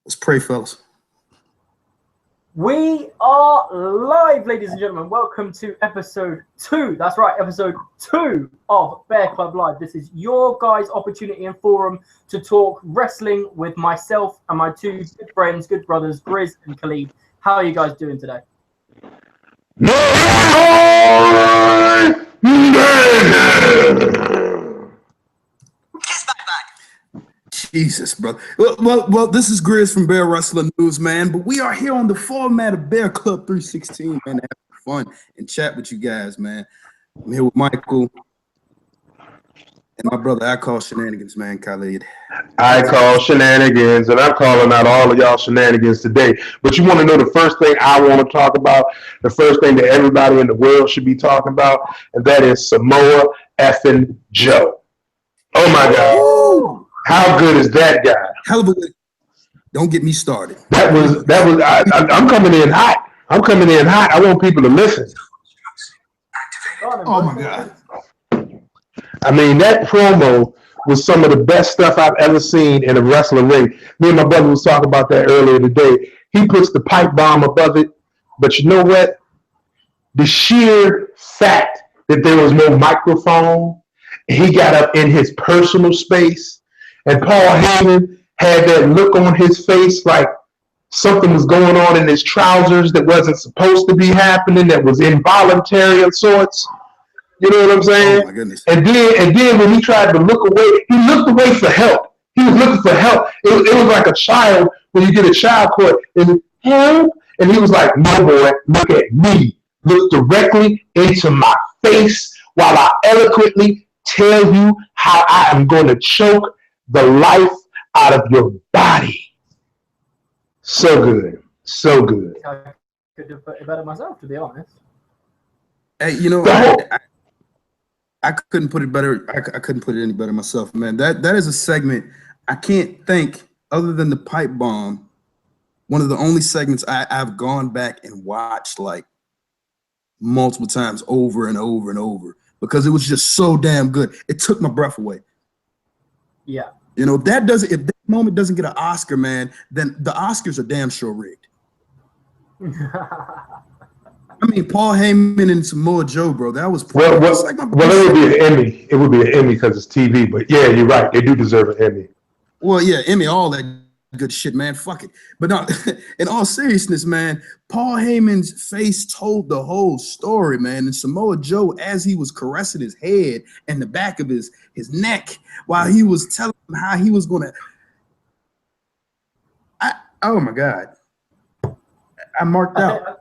Let's pray, fellas. We are live, ladies and gentlemen. Welcome to episode 2. That's right, episode 2 of Bear Club Live. This is your guys' opportunity and forum to talk wrestling with myself and my two good friends, good brothers, Grizz and Khalid. How are you guys doing today? Jesus, bro. Well, this is Grizz from Bear Wrestling News, man. But we are here on the format of Bear Club 316, man, to have fun and chat with you guys, man. I'm here with Michael and my brother. I call shenanigans, man, Khalid. I call shenanigans, and I'm calling out all of y'all shenanigans today. But you want to know the first thing I want to talk about, the first thing that everybody in the world should be talking about, and that is Samoa effing Joe. Oh my God. Ooh. How good is that guy? Hell of a way. Don't get me started. I'm coming in hot. I'm coming in hot. I want people to listen. Oh my God. I mean, that promo was some of the best stuff I've ever seen in a wrestling ring. Me and my brother was talking about that earlier today. He puts the pipe bomb above it, but you know what? The sheer fact that there was no microphone, he got up in his personal space, and Paul Heyman had that look on his face like something was going on in his trousers that wasn't supposed to be happening, that was involuntary of sorts. You know what I'm saying? Oh my goodness. And then when he tried to look away, he looked away for help. He was looking for help. It was like a child when you get a child court and help, and he was like, "No, boy, look at me. Look directly into my face while I eloquently tell you how I am going to choke the life out of your body." So good. So good. I could have put it better myself, to be honest. Hey, I couldn't put it better. I couldn't put it any better myself, man. That is a segment I can't think, other than the pipe bomb, one of the only segments I've gone back and watched like multiple times over and over and over because it was just so damn good. It took my breath away. Yeah. If that moment doesn't get an Oscar, man, then the Oscars are damn sure rigged. I mean, Paul Heyman and Samoa Joe, bro. That was well, it would be an Emmy. It would be an Emmy because it's TV. But yeah, you're right. They do deserve an Emmy. Well, yeah, Emmy, all that good shit, man. Fuck it. But no, in all seriousness, man, Paul Heyman's face told the whole story, man. And Samoa Joe, as he was caressing his head and the back of his neck while he was telling him how he was gonna. Oh my God, I marked out.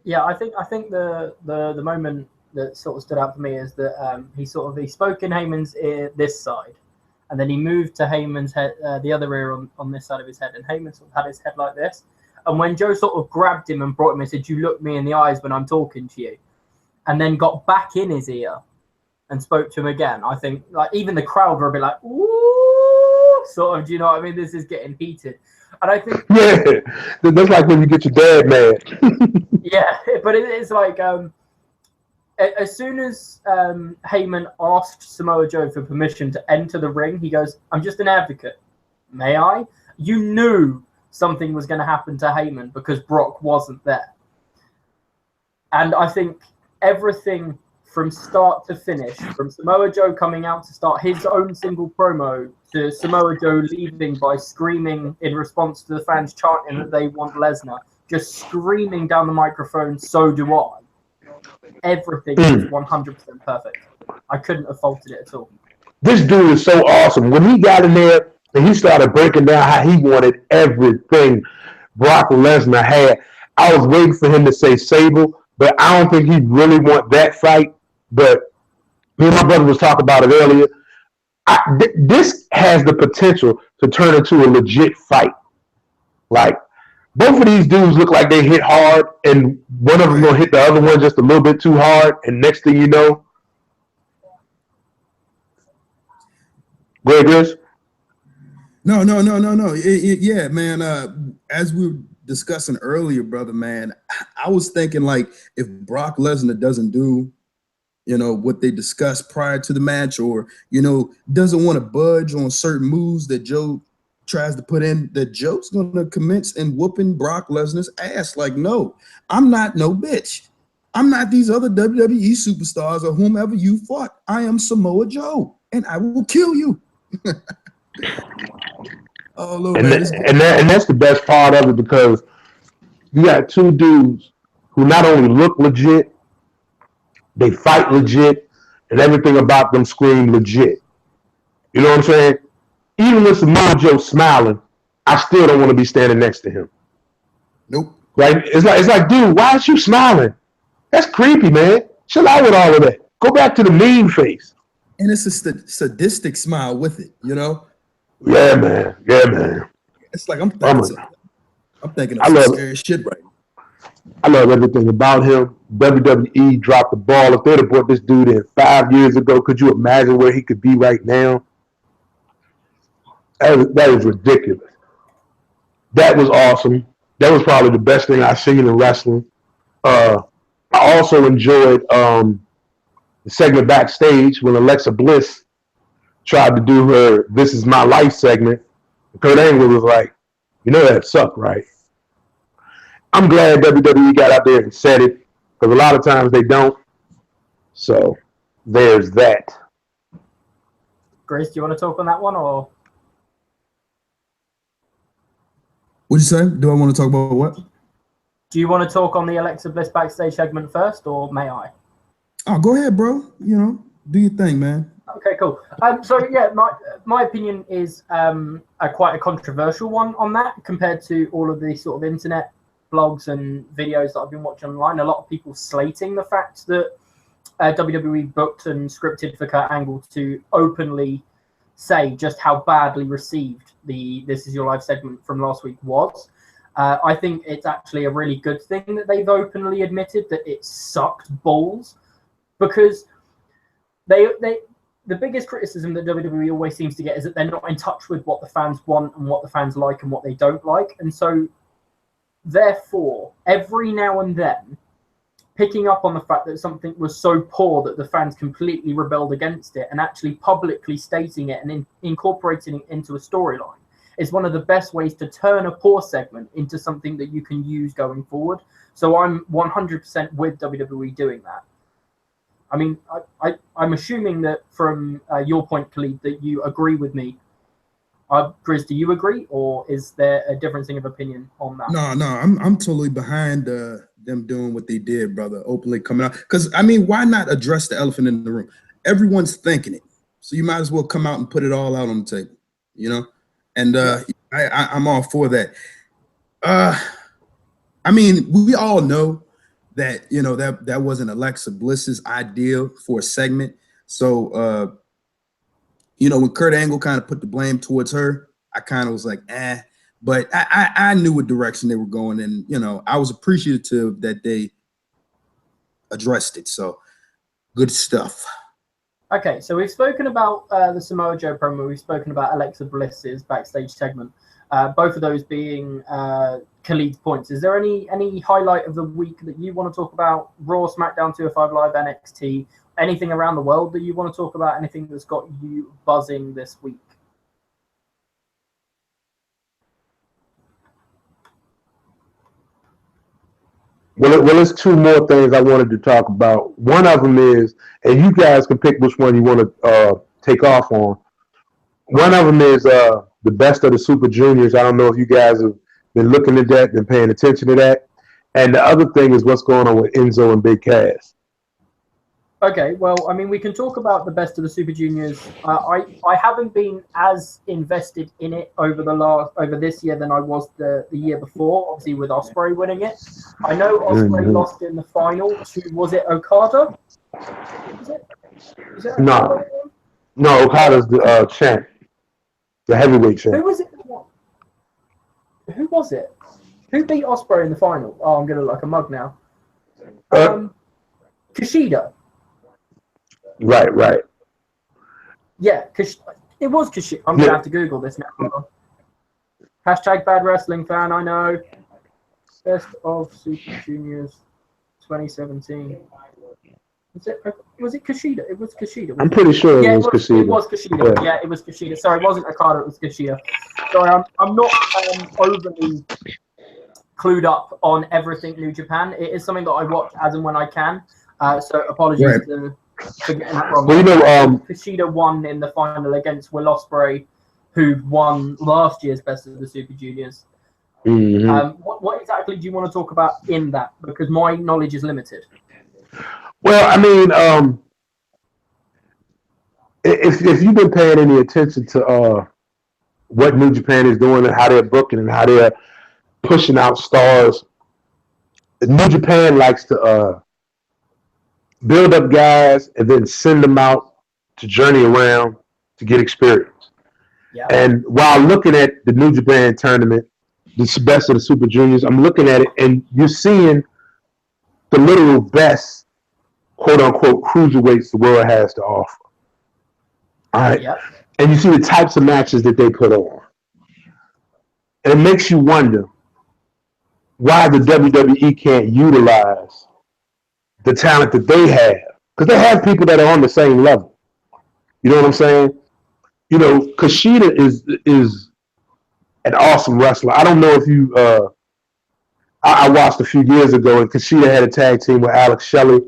I think the moment that sort of stood out for me is that he spoke in Heyman's ear this side, and then he moved to Heyman's head, the other ear on this side of his head, and Heyman sort of had his head like this. And when Joe sort of grabbed him and brought him and said, "You look me in the eyes when I'm talking to you," and then got back in his ear and spoke to him again, I think like even the crowd were a bit like, "Ooh," sort of. Do you know what I mean? This is getting heated. And I think that's like when you get your dad mad. Yeah, but it's like as soon as Heyman asked Samoa Joe for permission to enter the ring, he goes, "I'm just an advocate. May I?" You knew something was going to happen to Heyman because Brock wasn't there. And I think everything from start to finish, from Samoa Joe coming out to start his own single promo to Samoa Joe leaving by screaming in response to the fans chanting that they want Lesnar, just screaming down the microphone, "So do I." Everything was 100% perfect. I couldn't have faulted it at all. This dude is so awesome. When he got in there and he started breaking down how he wanted everything Brock Lesnar had, I was waiting for him to say Sable, but I don't think he really want that fight. But me and my brother was talking about it earlier. This has the potential to turn into a legit fight. Like, both of these dudes look like they hit hard, and one of them gonna hit the other one just a little bit too hard, and next thing you know, go ahead, Chris. No. Yeah, man. As we were discussing earlier, brother, man, I was thinking like if Brock Lesnar doesn't do, what they discussed prior to the match, or doesn't want to budge on certain moves that Joe tries to put in that Joe's going to commence in whooping Brock Lesnar's ass. Like, no, I'm not no bitch. I'm not these other WWE superstars or whomever you fought. I am Samoa Joe, and I will kill you. Oh, Lord, And man, and that's the best part of it, because you got two dudes who not only look legit, they fight legit, and everything about them scream legit. You know what I'm saying? Even with Samoa Joe smiling, I still don't want to be standing next to him. Nope. Right? It's like, dude, why is you smiling? That's creepy, man. Chill out with all of that. Go back to the mean face. And it's a sadistic smile with it, you know? Yeah, man. Yeah, man. It's like I'm thinking of I some love scary shit right now. I love everything about him. WWE dropped the ball. If they'd have brought this dude in 5 years ago, could you imagine where he could be right now? That is ridiculous. That was awesome. That was probably the best thing I've seen in wrestling. I also enjoyed the segment backstage when Alexa Bliss tried to do her "This Is My Life" segment. Kurt Angle was like, "You know that sucked, right?" I'm glad WWE got out there and said it, because a lot of times they don't. So there's that. Grace, do you want to talk on that one, or? What'd you say? Do I want to talk about what? Do you want to talk on the Alexa Bliss backstage segment first, or may I? Oh, go ahead, bro. You know, do your thing, man. Okay, cool. So yeah, my opinion is quite a controversial one on that, compared to all of the sort of internet blogs and videos that I've been watching online. A lot of people slating the fact that WWE booked and scripted for Kurt Angle to openly say just how badly received the "This Is Your Life" segment from last week was. I think it's actually a really good thing that they've openly admitted that it sucked balls, because the biggest criticism that WWE always seems to get is that they're not in touch with what the fans want and what the fans like and what they don't like. And so, therefore, every now and then, picking up on the fact that something was so poor that the fans completely rebelled against it and actually publicly stating it and incorporating it into a storyline is one of the best ways to turn a poor segment into something that you can use going forward. So I'm 100% with WWE doing that. I mean, I'm assuming that from your point, Khalid, that you agree with me. Grizz, do you agree, or is there a differencing of opinion on that? No, I'm totally behind them doing what they did, brother. Openly coming out, because I mean, why not address the elephant in the room? Everyone's thinking it, so you might as well come out and put it all out on the table, you know. And I'm all for that. I mean, we all know that, you know, that wasn't Alexa Bliss's idea for a segment. So, you know, when Kurt Angle kind of put the blame towards her, I kind of was like, but I knew what direction they were going, and, you know, I was appreciative that they addressed it. So good stuff. Okay, so we've spoken about the Samoa Joe promo. We've spoken about Alexa Bliss's backstage segment. Both of those being Khalid's points. Is there any highlight of the week that you want to talk about? Raw, SmackDown, 205 Live, NXT, anything around the world that you want to talk about? Anything that's got you buzzing this week? Well, there's two more things I wanted to talk about. One of them is, and you guys can pick which one you want to take off on. One of them is the best of the Super Juniors. I don't know if you guys have been looking at that, been paying attention to that. And the other thing is what's going on with Enzo and Big Cass. Okay, well, I mean, we can talk about the best of the Super Juniors. I haven't been as invested in it over this year than I was the year before, obviously with Ospreay winning it. I know Ospreay lost in the final to, was it Okada? Was it Okada? No, Okada's the champ, the heavyweight champ. Who was it? Who was it? Who beat Ospreay in the final? Oh, I'm gonna look like a mug now. Kushida. Right. Yeah, it was Kushida. I'm going to have to Google this now. Hashtag bad wrestling fan, I know. Best of Super Juniors 2017. Was it Kushida? It was Kushida. I'm pretty sure it was Kushida. It was Kushida. Yeah, it was Kushida. Sorry, it wasn't Okada. It was Kushida. Sorry, I'm not overly clued up on everything New Japan. It is something that I watch as and when I can. So apologies for getting that wrong. Well, you know, Kushida won in the final against Will Ospreay, who won last year's Best of the Super Juniors. Mm-hmm. What exactly do you want to talk about in that? Because my knowledge is limited. Well, I mean, if you've been paying any attention to what New Japan is doing and how they're booking and how they're pushing out stars, New Japan likes to build up guys and then send them out to journey around to get experience. Yeah. And while looking at the New Japan tournament, the Best of the Super Juniors, I'm looking at it and you're seeing the literal best, quote unquote, cruiserweights the world has to offer. All right. Yep. And you see the types of matches that they put on. And it makes you wonder why the WWE can't utilize the talent that they have. Because they have people that are on the same level. You know what I'm saying? You know, Kushida is an awesome wrestler. I don't know if you I watched a few years ago and Kushida had a tag team with Alex Shelley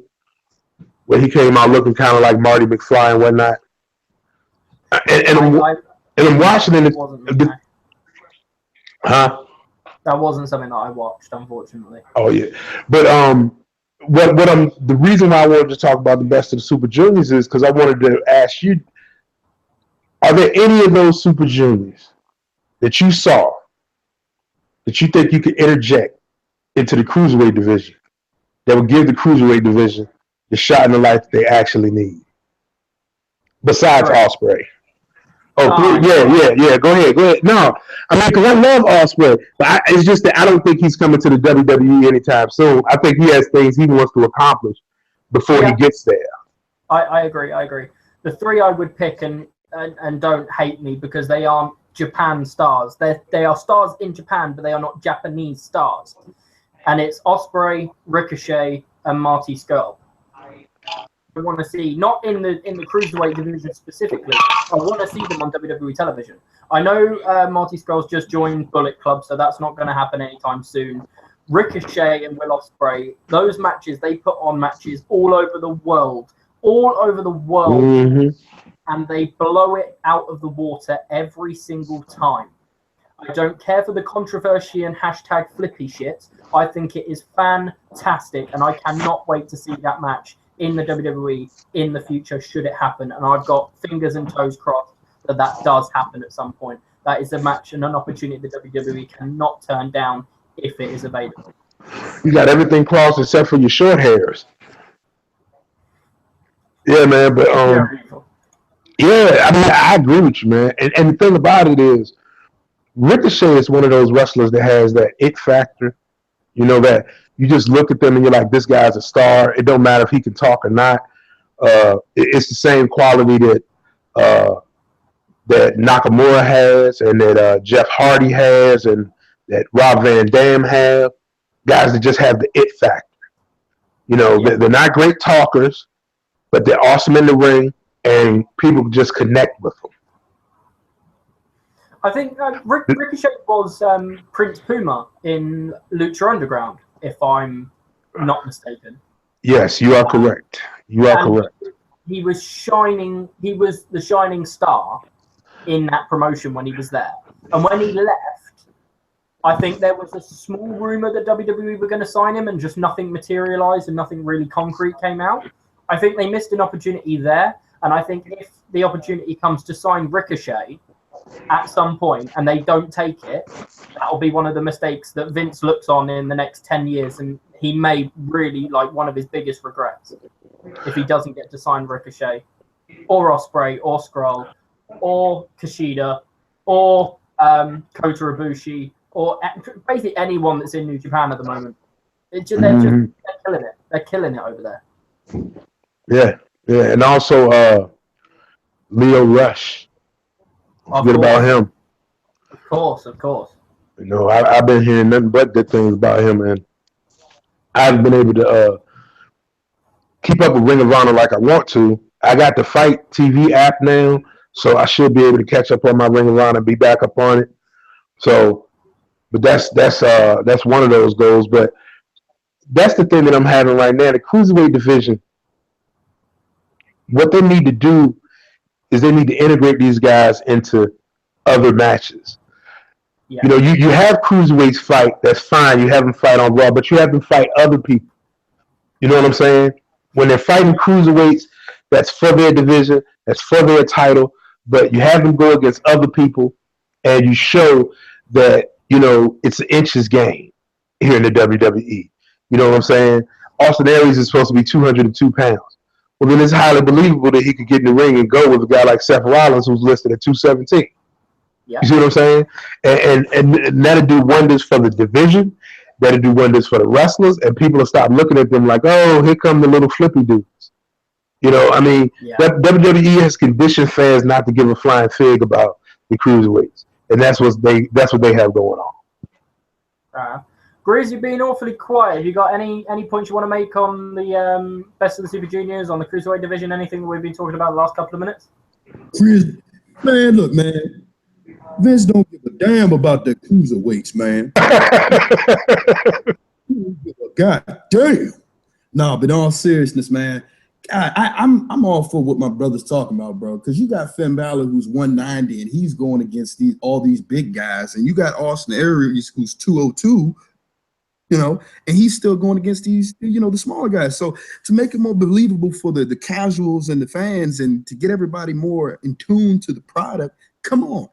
where he came out looking kind of like Marty McFly and whatnot. And I'm watching it. Huh? That wasn't something that I watched, unfortunately. Oh yeah, but the reason why I wanted to talk about the Best of the Super Juniors is because I wanted to ask you: are there any of those Super Juniors that you saw that you think you could interject into the Cruiserweight division that would give the Cruiserweight division the shot in the life they actually need? Besides Ospreay. Oh, yeah. Go ahead. No, I mean, because I love Ospreay, but it's just that I don't think he's coming to the WWE anytime soon. I think he has things he wants to accomplish before he gets there. I agree. The three I would pick, and don't hate me because they aren't Japan stars. They are stars in Japan, but they are not Japanese stars. And it's Ospreay, Ricochet, and Marty Scurll. I want to see, not in the Cruiserweight division specifically, I want to see them on WWE television. I know Marty Scurll's just joined Bullet Club, so that's not going to happen anytime soon. Ricochet and Will Ospreay, those matches, they put on matches all over the world, mm-hmm. and they blow it out of the water every single time. I don't care for the controversy and hashtag flippy shit. I think it is fantastic, and I cannot wait to see that match in the WWE in the future, should it happen. And I've got fingers and toes crossed that does happen at some point. That is a match and an opportunity the WWE cannot turn down if it is available. You got everything crossed except for your short hairs. Yeah, man. But yeah, I mean, I agree with you, man. And the thing about it is, Ricochet is one of those wrestlers that has that it factor. You know, that you just look at them and you're like, this guy's a star. It don't matter if he can talk or not. It's the same quality that Nakamura has and that Jeff Hardy has and that Rob Van Dam have. Guys that just have the it factor. You know, they're not great talkers, but they're awesome in the ring and people just connect with them. I think Ricochet was Prince Puma in Lucha Underground, if I'm not mistaken. Yes, you are correct. Correct. He was shining. He was the shining star in that promotion when he was there. And when he left, I think there was a small rumor that WWE were going to sign him and just nothing materialized and nothing really concrete came out. I think they missed an opportunity there. And I think if the opportunity comes to sign Ricochet at some point and they don't take it, that'll be one of the mistakes that Vince looks on in the next 10 years, and he may really, like, one of his biggest regrets if he doesn't get to sign Ricochet or Ospreay or Scurll or Kushida or Kota Ibushi or basically anyone that's in New Japan at the moment. They're killing it. They're killing it over there. Yeah, and also Leo Rush. Good about him. Of course. You know, I've been hearing nothing but good things about him, and I haven't been able to keep up with Ring of Honor like I want to. I got the Fight TV app now, so I should be able to catch up on my Ring of Honor and be back up on it. So, but that's one of those goals. But that's the thing that I'm having right now. The cruiserweight division, what they need to do is they need to integrate these guys into other matches. Yeah. You know, you have cruiserweights fight. That's fine. You have them fight on Raw, but you have them fight other people. You know what I'm saying? When they're fighting cruiserweights, that's for their division, that's for their title, but you have them go against other people, and you show that, you know, it's an inches game here in the WWE. You know what I'm saying? Austin Aries is supposed to be 202 pounds. Well, then it's highly believable that he could get in the ring and go with a guy like Seth Rollins, who's listed at 217. Yeah. You see what I'm saying? And that'll do wonders for the division. That'll do wonders for the wrestlers, and people will stop looking at them like, oh, here come the little flippy dudes. You know, I mean, WWE has conditioned fans not to give a flying fig about the cruiserweights, and that's what they have going on. Grizz, you've been awfully quiet. Have you got any points you want to make on the Best of the Super Juniors, on the cruiserweight division, anything that we've been talking about the last couple of minutes? Chris, man, look, man. Vince don't give a damn about the cruiserweights, man. God damn. No, but in all seriousness, man, I'm all for what my brother's talking about, bro. Because you got Finn Balor, who's 190, and he's going against all these big guys, and you got Austin Aries, who's 202. You know, and he's still going against these, you know, the smaller guys. So to make it more believable for the casuals and the fans, and to get everybody more in tune to the product, come on.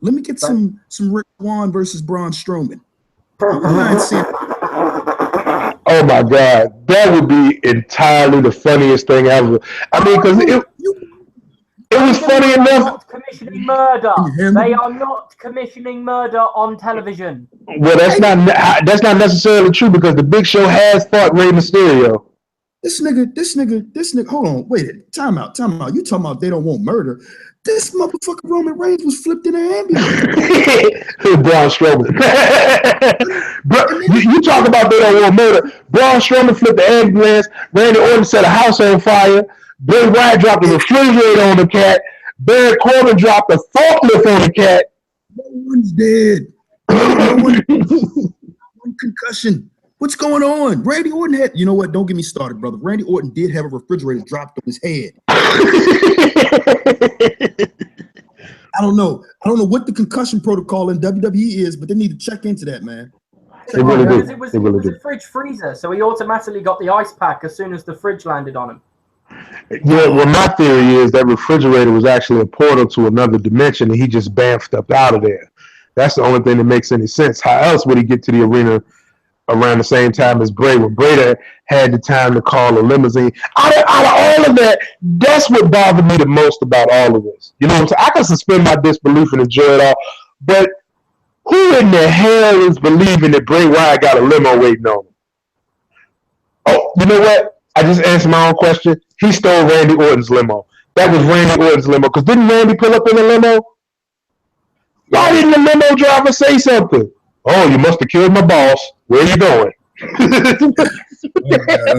Let me get some Rick Swann versus Braun Strowman. Oh my God, that would be entirely the funniest thing ever. I mean, because it was funny enough. Not commissioning murder. They are not commissioning murder on television. Well, that's not necessarily true, because the Big Show has fought Rey Mysterio. This nigga. Hold on, wait. Time out. You talking about they don't want murder? This motherfucker Roman Reigns was flipped in an ambulance. Braun Strowman. you talk about they don't want murder. Braun Strowman flipped the ambulance. Randy Orton set a house on fire. Bray Wyatt dropped a refrigerator on the cat. Baron Corbin dropped a forklift on the cat. No one's dead. One concussion. What's going on? Randy Orton had, you know what? Don't get me started, brother. Randy Orton did have a refrigerator dropped on his head. I don't know what the concussion protocol in WWE is, but they need to check into that, man. It really did. It was a fridge freezer, so he automatically got the ice pack as soon as the fridge landed on him. Yeah, well, my theory is that refrigerator was actually a portal to another dimension, and he just bamfed up out of there. That's the only thing that makes any sense. How else would he get to the arena around the same time as Bray, when Bray had the time to call a limousine? Out of all of that, that's what bothered me the most about all of this. You know what I'm saying? I can suspend my disbelief and enjoy it all, but who in the hell is believing that Bray Wyatt got a limo waiting on him? Oh, you know what? I just answered my own question. He stole Randy Orton's limo. That was Randy Orton's limo. Because didn't Randy pull up in a limo? Why didn't the limo driver say something? Oh, you must have killed my boss. Where are you going? Oh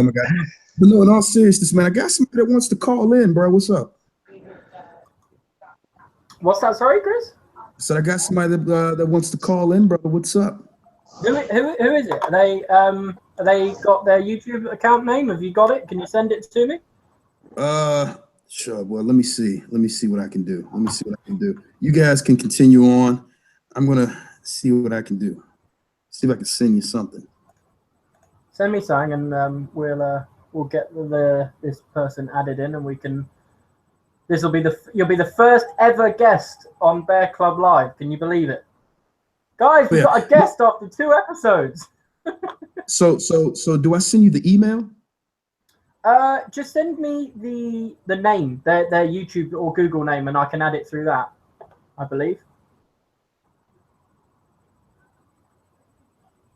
my God. But no, in all seriousness, man, I got somebody that wants to call in, bro. What's up? What's that? Sorry, Chris? So I got somebody that wants to call in, brother. What's up? Who is it? Are they got their YouTube account name? Have you got it? Can you send it to me? Sure. Well, let me see. Let me see what I can do. You guys can continue on. I'm gonna see what I can do. See if I can send you something. Send me something, and we'll get this person added in, and we can. You'll be the first ever guest on Bear Club Live. Can you believe it, guys? We've got a guest after 2 episodes. So do I send you the email? Just send me the name, their YouTube or Google name, and I can add it through that, I believe.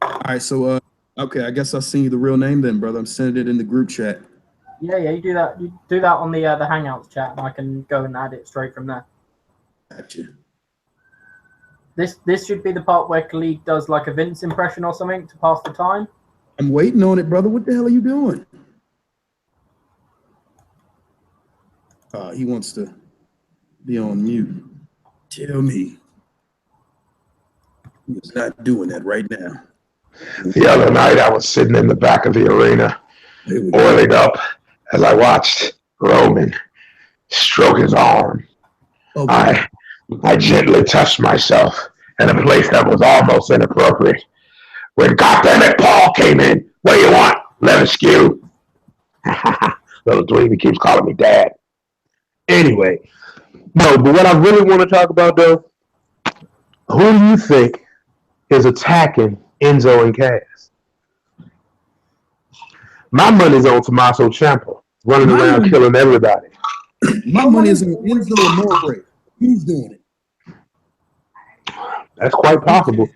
All right, so okay, I guess I'll send you the real name then, brother. I'm sending it in the group chat. Yeah, you do that. You do that on the Hangouts chat, and I can go and add it straight from there. Gotcha. This should be the part where Khalid does like a Vince impression or something to pass the time. I'm waiting on it, brother. What the hell are you doing? He wants to be on mute. Tell me he's not doing that right now. The other night, I was sitting in the back of the arena, oiling up as I watched Roman stroke his arm. Okay. I gently touched myself in a place that was almost inappropriate. When goddammit Paul came in, what do you want? Let us skew. Little Dwayne, he keeps calling me dad. Anyway, no, but what I really want to talk about though, who do you think is attacking Enzo and Cass? My money's on Tommaso Ciampa, running around killing everybody. My money is on Enzo Amore. Who's doing it? That's quite possible.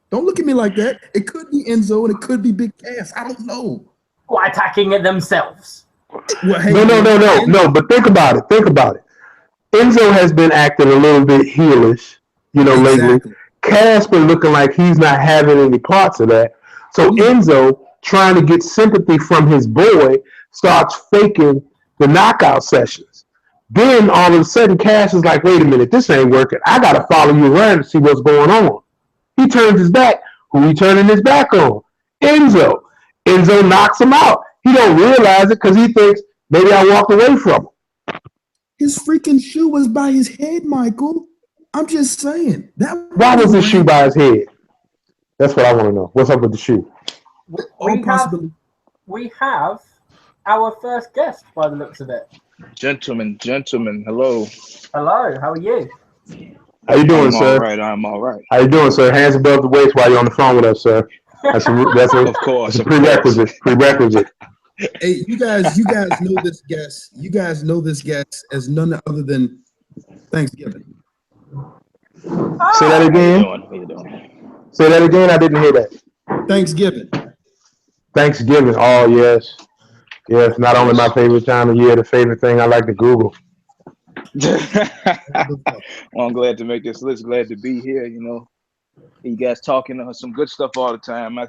Don't look at me like that. It could be Enzo and it could be Big Cass. I don't know. Or attacking it themselves. Well, hey, no. But think about it. Enzo has been acting a little bit heelish, lately. Cass been looking like he's not having any parts of that. So Enzo, trying to get sympathy from his boy, starts faking the knockout sessions. Then all of a sudden, Cass is like, wait a minute, this ain't working. I got to follow you around and see what's going on. He turns his back. Who he turning his back on? Enzo. Enzo knocks him out. He don't realize it because he thinks maybe I walked away from him. His freaking shoe was by his head, Michael. I'm just saying. Why was the shoe by his head? That's what I want to know. What's up with the shoe? We have our first guest by the looks of it. Gentlemen, hello. Hello, how are you? How you doing, sir? I'm all right. How you doing, sir? Hands above the waist while you're on the phone with us, sir. That's of course. A prerequisite. Hey, you guys know this guest. You guys know this guest as none other than Thanksgiving. Say that again. How you doing? Say that again. I didn't hear that. Thanksgiving. Oh, yes. Yes, not only my favorite time of year, the favorite thing I like to Google. Well, I'm glad to make this list. Glad to be here. You guys talking some good stuff all the time. I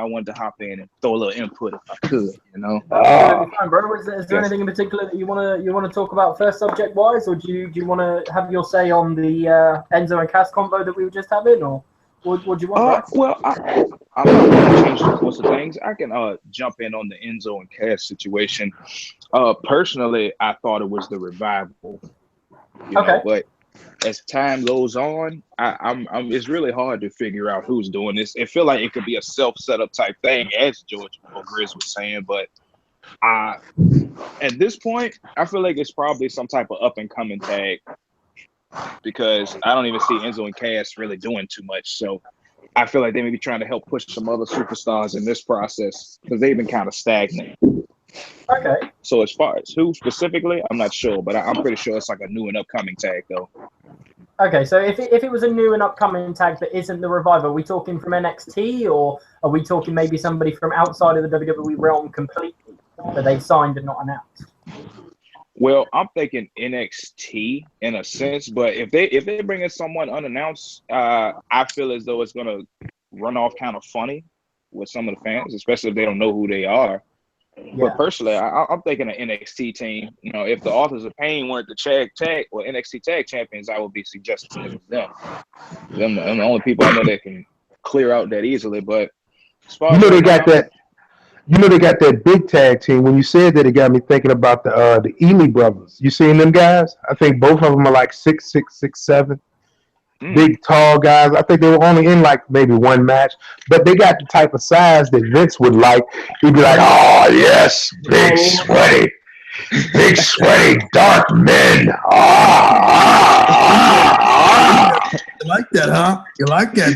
wanted to hop in and throw a little input if I could. Fine, bro. Is there anything in particular that you want to talk about first, subject wise, or do you want to have your say on the Enzo and Cass combo that we were just having, or what do you want? Well, I'm not going to change the course of things. I can jump in on the Enzo and Cass situation. Personally, I thought it was the revival. But as time goes on, it's really hard to figure out who's doing this. It feels like it could be a self-setup type thing, as George Grizz was saying. But at this point, I feel like it's probably some type of up-and-coming tag, because I don't even see Enzo and Cass really doing too much. So I feel like they may be trying to help push some other superstars in this process, because they've been kind of stagnant. Okay. So as far as who specifically, I'm not sure, but I'm pretty sure it's like a new and upcoming tag, though. Okay, so if it was a new and upcoming tag that isn't the Revival, are we talking from NXT, or are we talking maybe somebody from outside of the WWE realm completely that they've signed and not announced? Well, I'm thinking NXT in a sense, but if they bring in someone unannounced, I feel as though it's gonna run off kind of funny with some of the fans, especially if they don't know who they are. Yeah. But personally, I'm thinking an NXT team. If the Authors of Pain weren't the tag or NXT tag champions, I would be suggesting it was them. Them the only people I know that can clear out that easily. But as far as they got that big tag team. When you said that, it got me thinking about the Ely brothers. You seen them guys? I think both of them are like 6'6", 6'7". Big, tall guys. I think they were only in like maybe one match, but they got the type of size that Vince would like. He'd be like, "Oh yes, big sweaty, dark men." You like that, huh? You like that?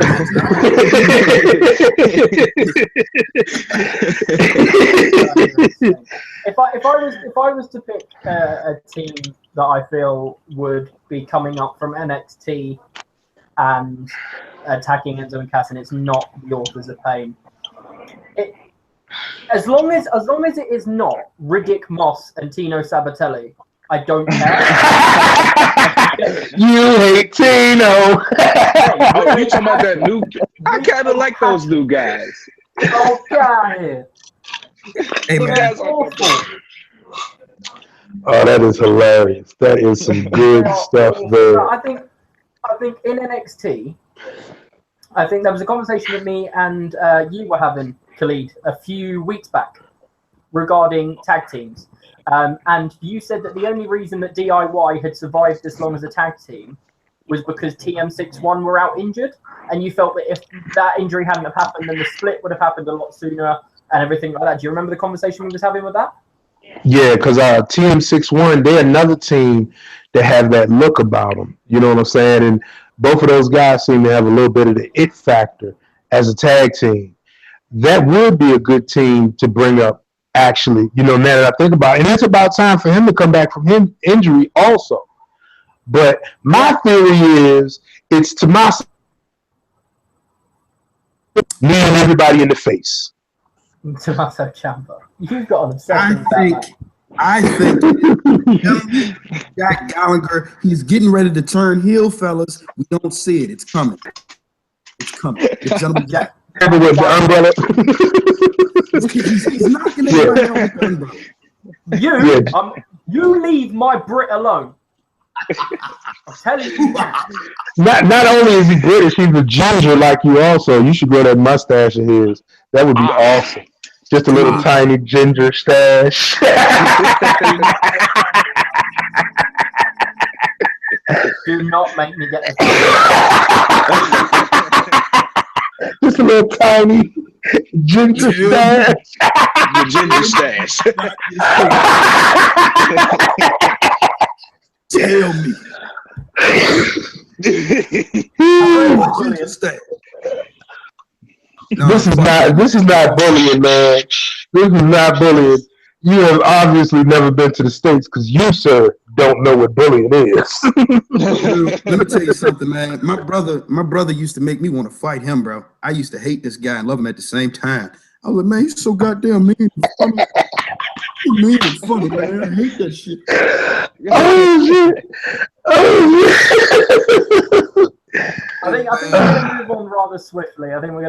If I was to pick a team that I feel would be coming up from NXT and attacking Enzo and Cass, and it's not the Authors of Pain. As long as it is not Riddick Moss and Tino Sabatelli, I don't care. You hate Tino. Oh, you talking about that new? I kind of like those new guys. Oh, God. Hey, man. Oh, that is hilarious. That is some good stuff there. I think in NXT, I think there was a conversation that me and you were having, Khalid, a few weeks back regarding tag teams. And you said that the only reason that DIY had survived as long as a tag team was because TM61 were out injured. And you felt that if that injury hadn't have happened, then the split would have happened a lot sooner and everything like that. Do you remember the conversation we was having with that? Yeah, because TM61, they're another team that have that look about them. You know what I'm saying? And both of those guys seem to have a little bit of the it factor as a tag team. That would be a good team to bring up, actually, now that I think about it. And it's about time for him to come back from his injury also. But my theory is it's Tommaso kneeing everybody in the face. Tommaso Ciampa. You've got an obsession I think Jack Gallagher, he's getting ready to turn heel, fellas. We don't see it. It's coming. It's coming. The gentleman Jack. With the umbrella. he's knocking everybody on the umbrella. You leave my Brit alone. I'm telling you. Not only is he British, he's a ginger like you also. You should grow that mustache of his. That would be awesome. Just a little tiny ginger stash. Do not make me get this. Just a little tiny ginger stash. The ginger stash. Tell me. Ginger stash. No, this is not bullying, man. This is not bullying. You have obviously never been to the States because you, sir, don't know what bullying is. Dude, let me tell you something, man. My brother used to make me want to fight him, bro. I used to hate this guy and love him at the same time. I was like, man, he's so goddamn mean and funny. He's mean and funny, man. I hate that shit. Oh shit! Oh shit! I think we're going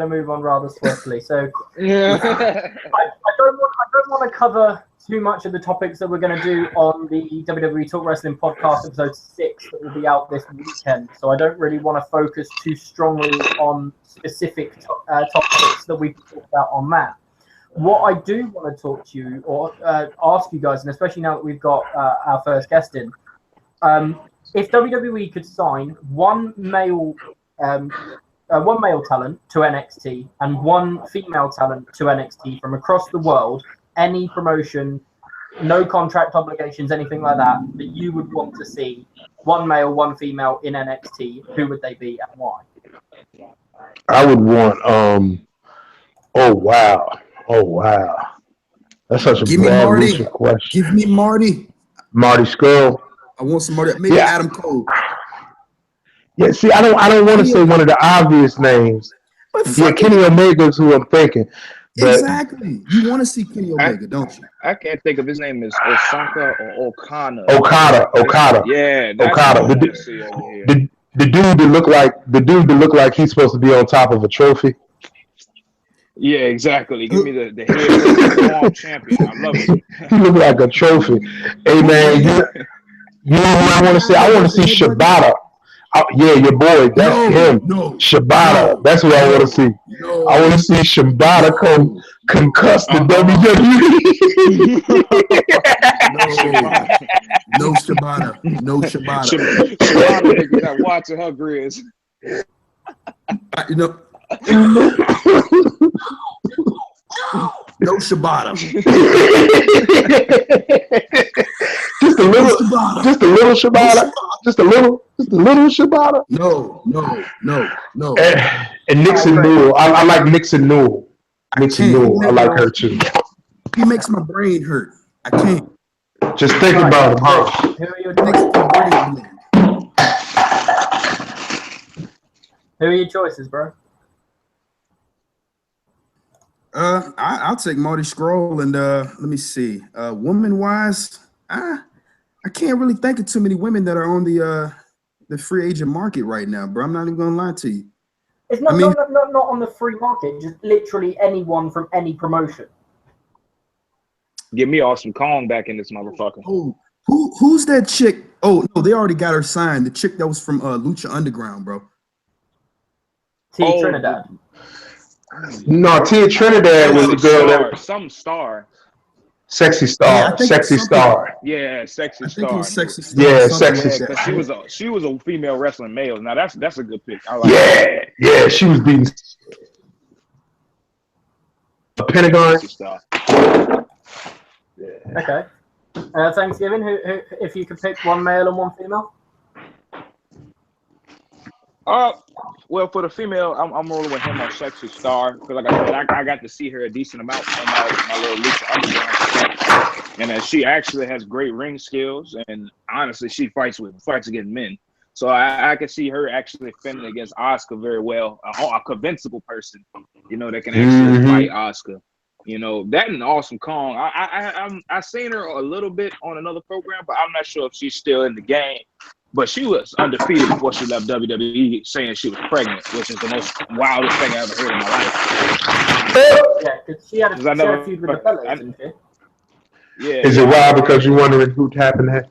to move on rather swiftly. So I don't want to cover too much of the topics that we're going to do on the WWE Talk Wrestling Podcast episode 6 that will be out this weekend. So I don't really want to focus too strongly on specific topics that we've talked about on that. What I do want to talk to you or ask you guys, and especially now that we've got our first guest in, if WWE could sign one male talent to NXT and one female talent to NXT from across the world, any promotion, no contract obligations, anything like that you would want to see, one male, one female in NXT, who would they be and why? I would want oh wow. That's such a broad question. Give me Marty. Marty Scurll. I want somebody, maybe Adam Cole. Yeah, see, I don't want to say one of the obvious names. Kenny Omega's who I'm thinking. But exactly. You want to see Kenny Omega, don't you? I can't think of his name is Osaka or Okada. Okada. Yeah, that's Okada. The dude that look like he's supposed to be on top of a trophy. Yeah, exactly. Give me the head champion. I love it. He look like a trophy. Hey man, you know what I want to see? I want to see Shibata. Yeah, your boy. That's him. Shibata. That's what I want to see. I want to see Shibata concuss the WWE. No Shibata. Shibata nigga got watching her grizz. No Shibata. Just a little Shibata. Just a little Shibata. No. And Nixon Newell. I like Nixon Newell. I like her too. He makes my brain hurt. I can't. Just think about him, huh? Who are your choices, bro? I'll take Marty Scurll and let me see. Woman wise, I can't really think of too many women that are on the free agent market right now, bro. I'm not even gonna lie to you. It's not on the free market, just literally anyone from any promotion. Get me Awesome Kong back in this motherfucker. Who's that chick? Oh no, they already got her signed. The chick that was from Lucha Underground, bro. T Trinidad. No, Tia Trinidad was the girl that some star. Sexy Star. Yeah, I think Sexy Star. Yeah, Sexy I think it Star. was Sexy Star. Yeah, something Sexy like Star. that. Because she was a female wrestling male. Now that's a good pick. I like Yeah, yeah, she was beating Pentagon. Sexy Star. Okay. Thanksgiving. Who? If you could pick one male and one female. Well, for the female, I'm rolling with him on Sexy Star because, like I said, I got to see her a decent amount on my little Lucha Underground, and she actually has great ring skills. And honestly, she fights against men, so I can see her actually defending against Asuka very well. A convincible person, that can actually fight Asuka. That and Awesome Kong. I seen her a little bit on another program, but I'm not sure if she's still in the game. But she was undefeated before she left WWE, saying she was pregnant, which is the most wildest thing I ever heard in my life. Yeah, because she had a feud with the fellas, didn't she? Yeah. Is it wild because you're wondering who happened that?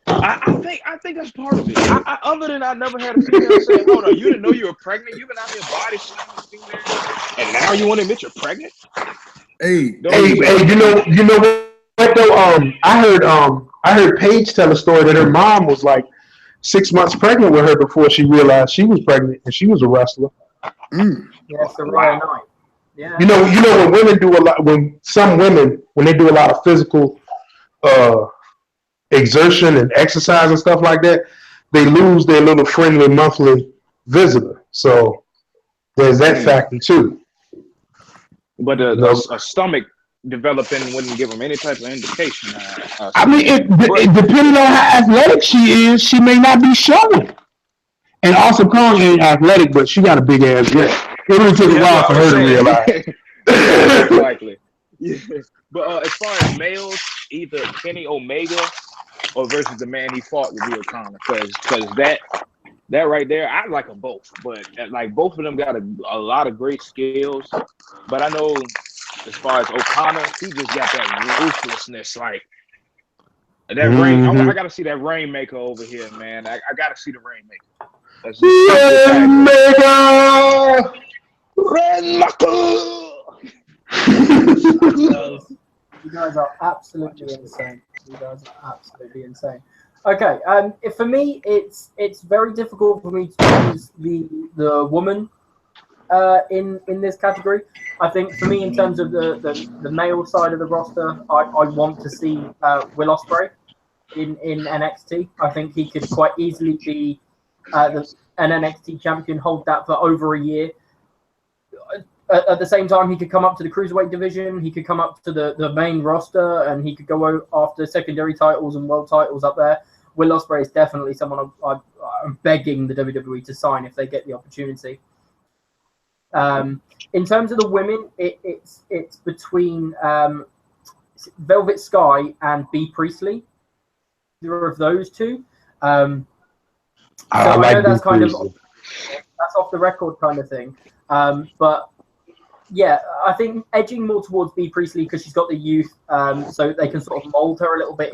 I think that's part of it. Other than I never had a female say, "Hold on, you didn't know you were pregnant? You've been out here body slamming females, and now you want to admit you're pregnant?" Hey, you know what though? I heard Paige tell a story that her mom was like 6 months pregnant with her before she realized she was pregnant, and she was a wrestler. Yes, the Royal Night. Yeah. You know when women do a lot, when they do a lot of physical exertion and exercise and stuff like that, they lose their little friendly monthly visitor. So there's that factor too. But a stomach developing wouldn't give them any type of indication. I mean, it depending on how athletic she is, she may not be showing. And Awesome Kong ain't athletic, but she got a big ass neck. It really took a while for her to realize. Most likely. Yeah. But as far as males, either Kenny Omega or versus the man he fought with Leo O'Connor, because that right there, I like them both. But like both of them got a lot of great skills. But I know as far as O'Connor, he just got that ruthlessness, like that rain. I gotta see that Rainmaker over here, man. I gotta see the Rainmaker. That's Rainmaker. You guys are absolutely insane. Okay, for me, it's very difficult for me to choose the woman in this category. I think for me, in terms of the male side of the roster, I want to see Will Ospreay in NXT. I think he could quite easily be an NXT champion, hold that for over a year. At the same time, he could come up to the cruiserweight division. He could come up to the main roster, and he could go after secondary titles and world titles up there. Will Ospreay is definitely someone I'm begging the WWE to sign if they get the opportunity. In terms of the women, it's between Velvet Sky and Bea Priestley. Either of those two. So I know that's kind of that's off the record kind of thing. But yeah, I think edging more towards Bea Priestley because she's got the youth, so they can sort of mold her a little bit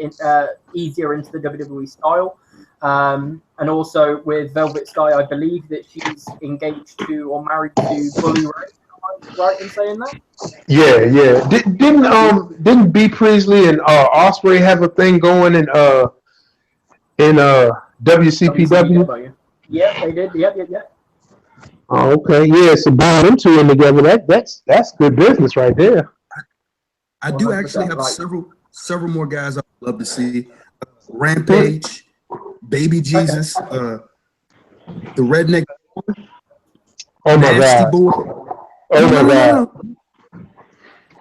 easier into the WWE style. And also with Velvet Sky, I believe that she's engaged to or married to Bully Ray. Am I right in saying that? Yeah. Didn't Bea Priestley and Ospreay have a thing going in WCPW? Yeah, they did. Yeah. Oh, okay. Yeah, so buying them two in together, that's good business right there. I do actually have several more guys I'd love to see. Rampage, Baby Jesus, the Redneck. Oh my God. Boy. Oh my God.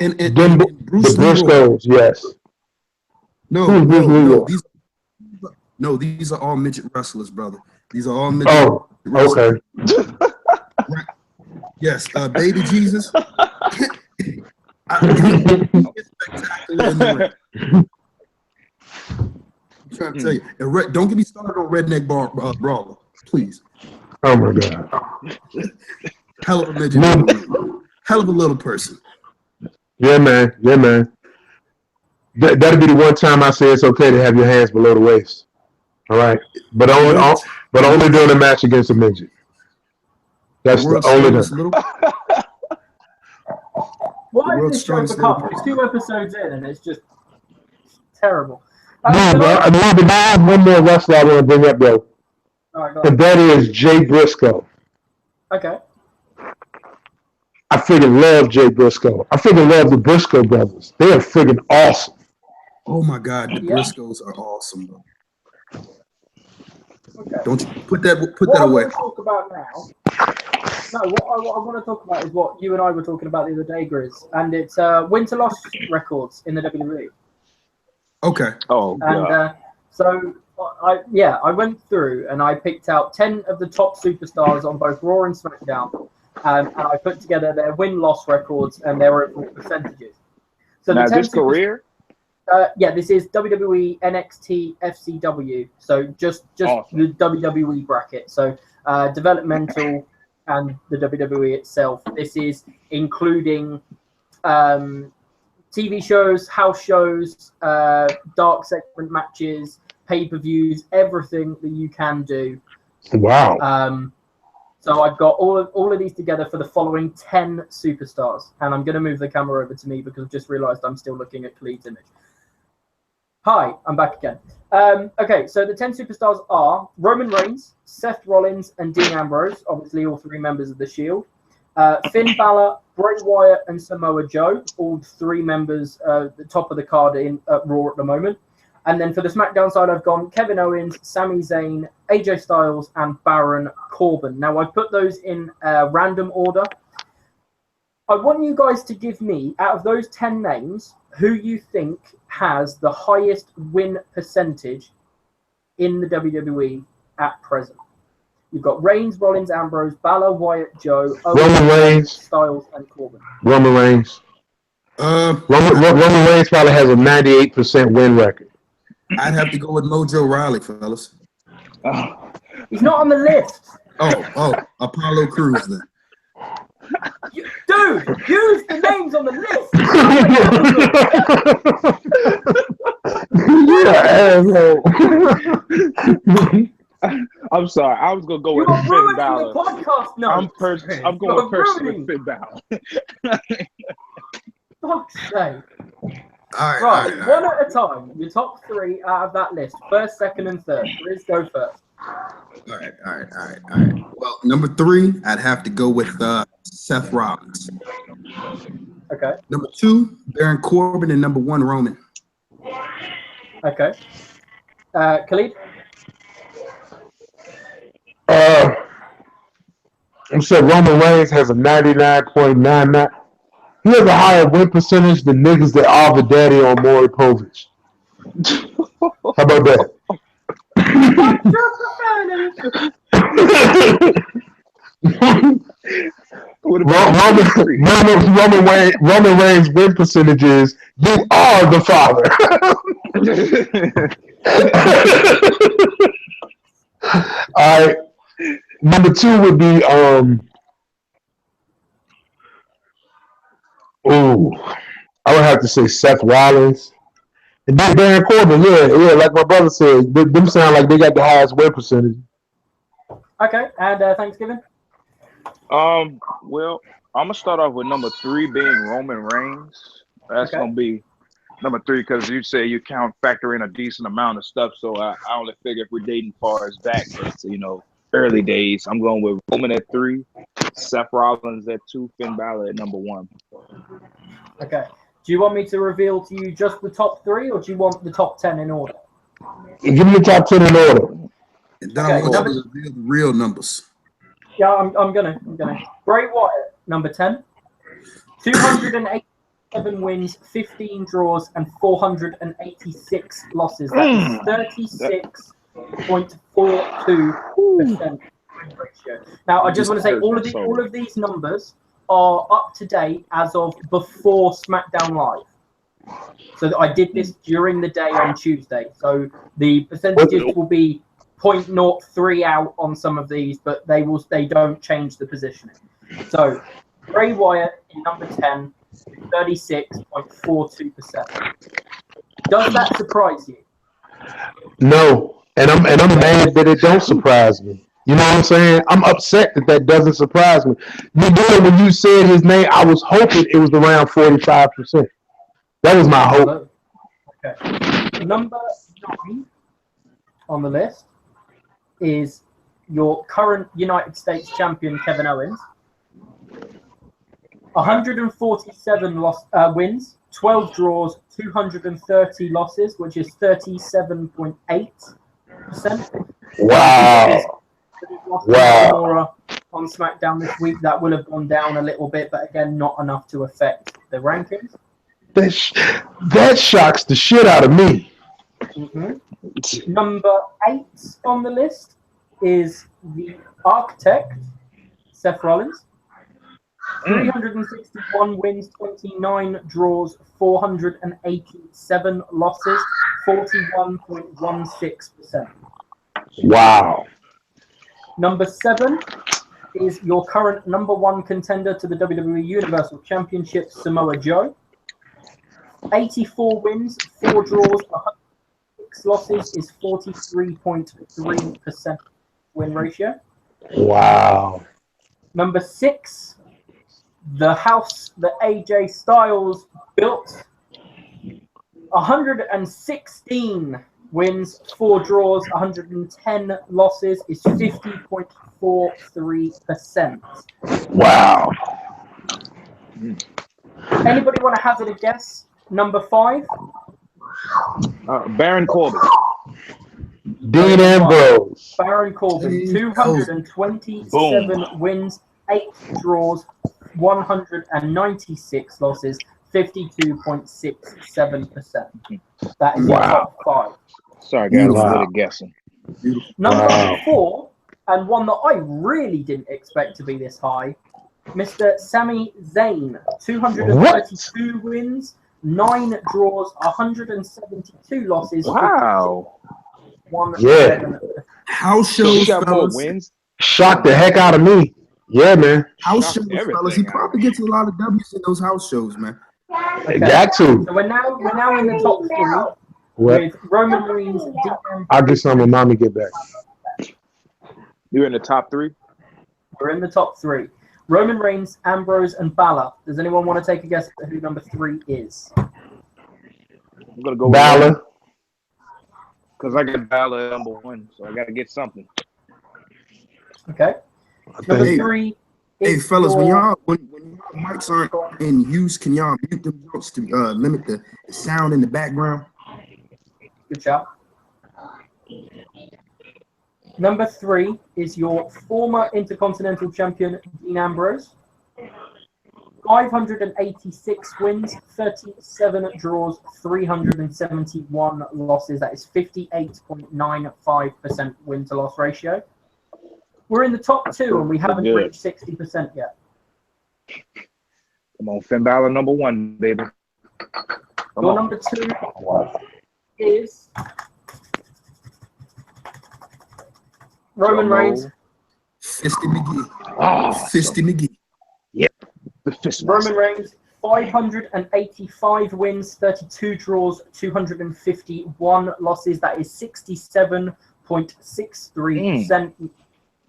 And Bruce the Briscoes, yes. No, these are all midget wrestlers, brother. These are all midget. Oh, wrestlers. okay. Yes, Baby Jesus. Spectacular in the ring. I'm trying to tell you. Don't get me started on Redneck Brawler, please. Oh my God. Hell of a midget. Hell of a little person. Yeah, man. That'll be the one time I say it's okay to have your hands below the waist. All right, but only during a match against a midget. That's the only time. Why is this show become? It's 2 episodes in and it's just terrible. No, bro. I have one more wrestler I want to bring up, though. All right, and that is Jay Briscoe. Okay. I freaking love Jay Briscoe. I freaking love the Briscoe brothers. They are freaking awesome. Oh my God, the Briscoes are awesome, bro. Okay. Don't you put that away. What I want to talk about now. No, what I want to talk about is what you and I were talking about the other day, Grizz, and it's win to loss records in the WWE. Okay. Oh, God. And so I went through and I picked out 10 of the top superstars on both Raw and SmackDown, and I put together their win-loss records and their overall percentages. So now, this career? This is WWE, NXT, FCW. So just awesome. The WWE bracket. So developmental and the WWE itself. This is including TV shows, house shows, dark segment matches, pay-per-views, everything that you can do. Wow. So I've got all of these together for the following 10 superstars. And I'm going to move the camera over to me because I've just realized I'm still looking at Khalid's image. Hi, I'm back again. Okay, so the 10 superstars are Roman Reigns, Seth Rollins, and Dean Ambrose, obviously all 3 members of The Shield. Finn Balor, Bray Wyatt, and Samoa Joe, all 3 members at the top of the card in Raw at the moment. And then for the SmackDown side, I've gone Kevin Owens, Sami Zayn, AJ Styles, and Baron Corbin. Now, I put those in random order. I want you guys to give me, out of those 10 names, who you think has the highest win percentage in the WWE at present. You've got Reigns, Rollins, Ambrose, Balor, Wyatt, Joe, Roman Reigns, Styles, and Corbin. Roman Reigns. Roman Reigns probably has a 98% win record. I'd have to go with Mojo Rawley, fellas. He's not on the list. Oh, Apollo Crews then. Dude, use the names on the list. I'm sorry. I was gonna go with Finn Balor. I'm going personally with Finn Balor. Fuck's sake. All right, one at a time. Your top 3 out of that list. First, second, and third. Let's go first. All right. Well, number 3, I'd have to go with Seth Rollins. Okay. Number 2, Baron Corbin, and number 1, Roman. Okay. Khalid? I said Roman Reigns has a 99.99. He has a higher win percentage than niggas that are the daddy on Maury Povich. How about that? Roman Reigns' win percentage is you are the father. All right. Number 2 would be I would have to say Seth Rollins. And then Baron Corbin, yeah, like my brother said, them sound like they got the highest win percentage. Okay, and Thanksgiving? Well, I'm gonna start off with number 3 being Roman Reigns. That's gonna be number 3 because you say you factor in a decent amount of stuff. So I only figure if we're dating far as back, it's, early days. I'm going with Roman at 3, Seth Rollins at 2, Finn Balor at number 1. Okay. Do you want me to reveal to you just the top 3, or do you want the top 10 in order? Give me the top 10 in order. And then I want you to reveal the real numbers. Yeah, I'm gonna. Bray Wyatt, number 10. 287 wins, 15 draws, and 486 losses. That is 36.42% ratio. Now, I just want to say all of these numbers are up to date as of before SmackDown Live. So I did this during the day on Tuesday. So the percentages will be 0.03 out on some of these, but they don't change the positioning. So Bray Wyatt in number 10, 36.42%. Does that surprise you? No, and I'm mad that it don't surprise me. You know what I'm saying? I'm upset that that doesn't surprise me. When you said his name, I was hoping it was around 45%. That was my hope. Okay. Number 9 on the list is your current United States champion, Kevin Owens. 147 wins, 12 draws, 230 losses, which is 37.8%. Wow. Wow. On SmackDown this week, that will have gone down a little bit, but again, not enough to affect the rankings. That shocks the shit out of me. Mm-hmm. Number 8 on the list is the architect, Seth Rollins. 361 wins, 29 draws, 487 losses, 41.16%. Wow. Number 7 is your current number 1 contender to the WWE Universal Championship, Samoa Joe. 84 wins, 4 draws, 106 losses is 43.3% win ratio. Wow. Number 6, the house that AJ Styles built. 116 wins, 4 draws, 110 losses is 50.43%. Wow. Anybody want to hazard a guess? Number 5? Baron Corbin. Dean Ambrose. Baron Corbin, 227 wins, 8 draws, 196 losses, 52.67%. That is your top 5. Sorry, guys, I'm good at guessing. Number 4, and one that I really didn't expect to be this high, Mr. Sami Zayn, 232 wins, 9 draws, 172 losses. Wow. House shows, got more fellas. wins. Shocked the heck out of me. Yeah, man. House shows, fellas. He probably gets a lot of W's in those house shows, man. Okay. Got to. So we're now in the top 3 with Roman Reigns. I'll get some when mommy get back. You're in the top 3? We're in the top 3. Roman Reigns, Ambrose, and Balor. Does anyone want to take a guess at who number 3 is? I'm gonna go with Balor. Because I got Balor number 1, so I got to get something. Okay. Number 3. Hey, fellas, when y'all mics aren't in use, can y'all mute them jokes to limit the sound in the background? Good job. Number 3 is your former Intercontinental Champion, Dean Ambrose. 586 wins, 37 draws, 371 losses. That is 58.95% win-to-loss ratio. We're in the top 2, and we haven't reached 60% yet. Come on, Finn Balor number 1, baby. Your number 2 is Roman Reigns. Fisty McGee. Oh, Fisty McGee. Yep. The fist Roman Reigns, 585 wins, 32 draws, 251 losses. That is 67.63%.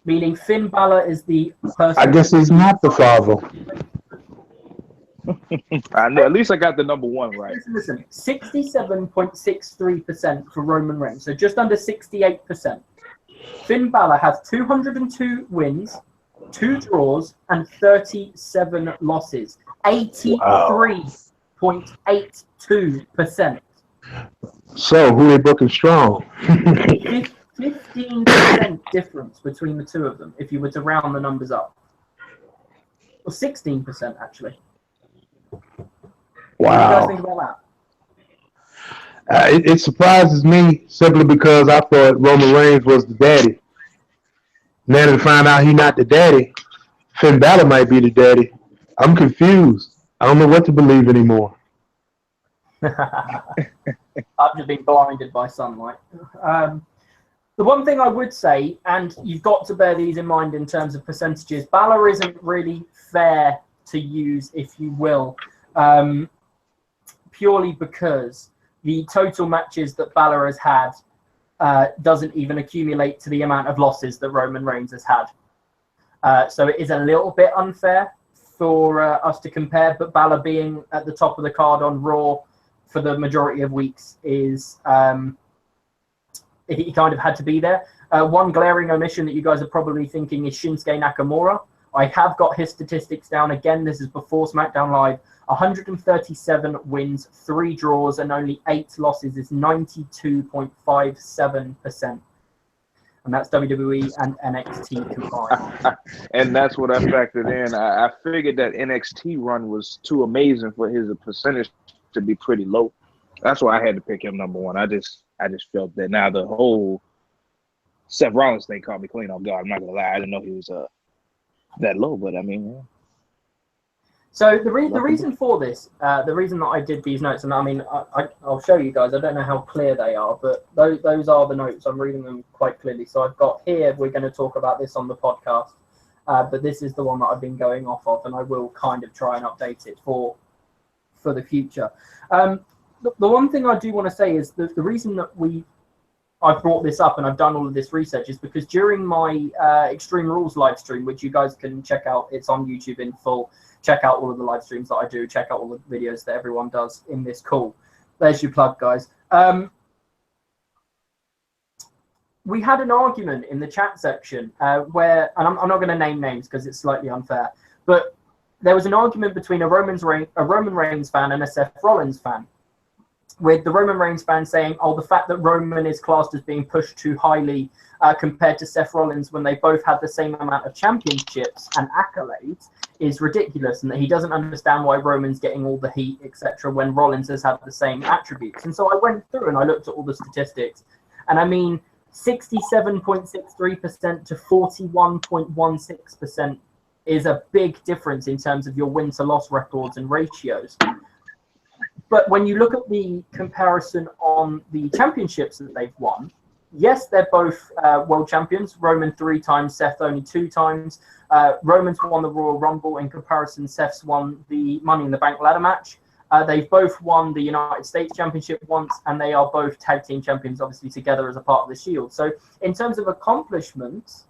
Meaning Finn Balor is the person. I guess he's not the father. At least I got the number 1 right. Listen, 67.63% for Roman Reigns, so just under 68%. Finn Balor has 202 wins, 2 draws, and 37 losses. 83.82%. So who they booking strong? 15% difference between the two of them if you were to round the numbers up. Or 16% actually. Wow. What do you guys think about that? It surprises me simply because I thought Roman Reigns was the daddy. Now to find out he's not the daddy, Finn Balor might be the daddy. I'm confused. I don't know what to believe anymore. I've just been blinded by sunlight. The one thing I would say, and you've got to bear these in mind in terms of percentages, Balor isn't really fair to use, if you will, purely because the total matches that Balor has had doesn't even accumulate to the amount of losses that Roman Reigns has had. So it is a little bit unfair for us to compare, but Balor being at the top of the card on Raw for the majority of weeks is he kind of had to be there. One glaring omission that you guys are probably thinking is Shinsuke Nakamura. I have got his statistics down again. This is before SmackDown Live. 137 wins, 3 draws, and only 8 losses is 92.57%. And that's WWE and NXT combined. And that's what I factored in. I figured that NXT run was too amazing for his percentage to be pretty low. That's why I had to pick him number 1. I just felt that. Now the whole Seth Rollins thing caught me clean off guard. I'm not gonna lie, I didn't know he was that low, but I mean. Yeah. So the reason for this, the reason that I did these notes, and I mean, I'll show you guys. I don't know how clear they are, but those are the notes. I'm reading them quite clearly. So I've got here, we're going to talk about this on the podcast, but this is the one that I've been going off of, and I will kind of try and update it for the future. The one thing I do want to say is the reason that I've brought this up and I've done all of this research is because during my Extreme Rules live stream, which you guys can check out, it's on YouTube in full. Check out all of the live streams that I do. Check out all the videos that everyone does in this call. There's your plug, guys. We had an argument in the chat section where, and I'm not going to name names because it's slightly unfair, but there was an argument between a Roman Reigns fan and a Seth Rollins fan, with the Roman Reigns fan saying, oh, the fact that Roman is classed as being pushed too highly compared to Seth Rollins when they both had the same amount of championships and accolades is ridiculous, and that he doesn't understand why Roman's getting all the heat, etc., when Rollins has had the same attributes. And so I went through and I looked at all the statistics, and I mean, 67.63% to 41.16% is a big difference in terms of your win-to-loss records and ratios. But when you look at the comparison on the championships that they've won, yes, they're both world champions. Roman 3 times, Seth only 2 times. Roman's won the Royal Rumble. In comparison, Seth's won the Money in the Bank ladder match. They've both won the United States Championship once, and they are both tag team champions, obviously, together as a part of the Shield. So in terms of accomplishments,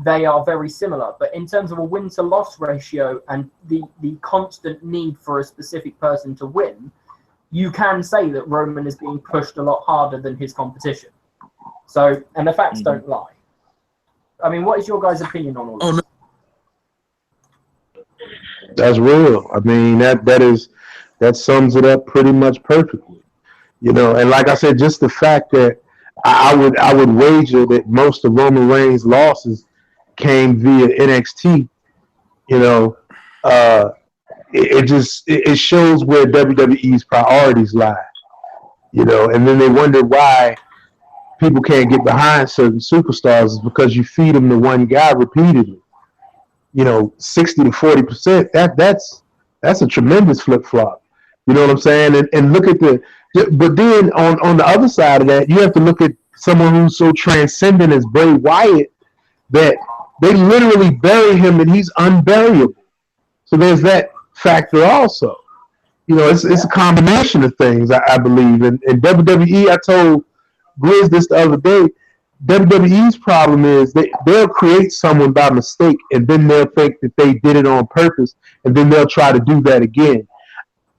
they are very similar. But in terms of a win-to-loss ratio and the constant need for a specific person to win, you can say that Roman is being pushed a lot harder than his competition. So, and the facts don't lie. I mean, what is your guys' opinion on all this? That's real. I mean, that sums it up pretty much perfectly. You know, and like I said, just the fact that I would wager that most of Roman Reigns' losses came via NXT. You know, it shows where WWE's priorities lie. You know, and then they wonder why people can't get behind certain superstars is because you feed them to one guy repeatedly. You know, 60 to 40%. That's a tremendous flip flop. You know what I'm saying? And look at but then on the other side of that, you have to look at someone who's so transcendent as Bray Wyatt that they literally bury him and he's unburiable. So there's that factor also. You know, it's a combination of things, I believe. And WWE, I told Grizz this the other day, WWE's problem is they'll create someone by mistake and then they'll think that they did it on purpose and then they'll try to do that again.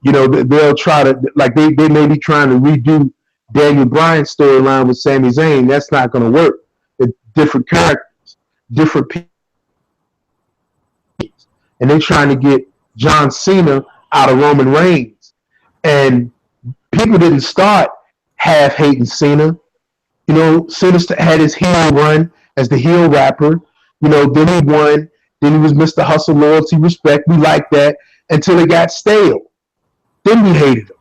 You know, they'll try to, like they may be trying to redo Daniel Bryan's storyline with Sami Zayn. That's not going to work. It's different characters, different people. And they're trying to get John Cena out of Roman Reigns. And people didn't start half hating Cena. You know, Cena had his heel run as the heel rapper. You know, then he won. Then he was Mr. Hustle, loyalty, respect. We liked that until it got stale. Then we hated him.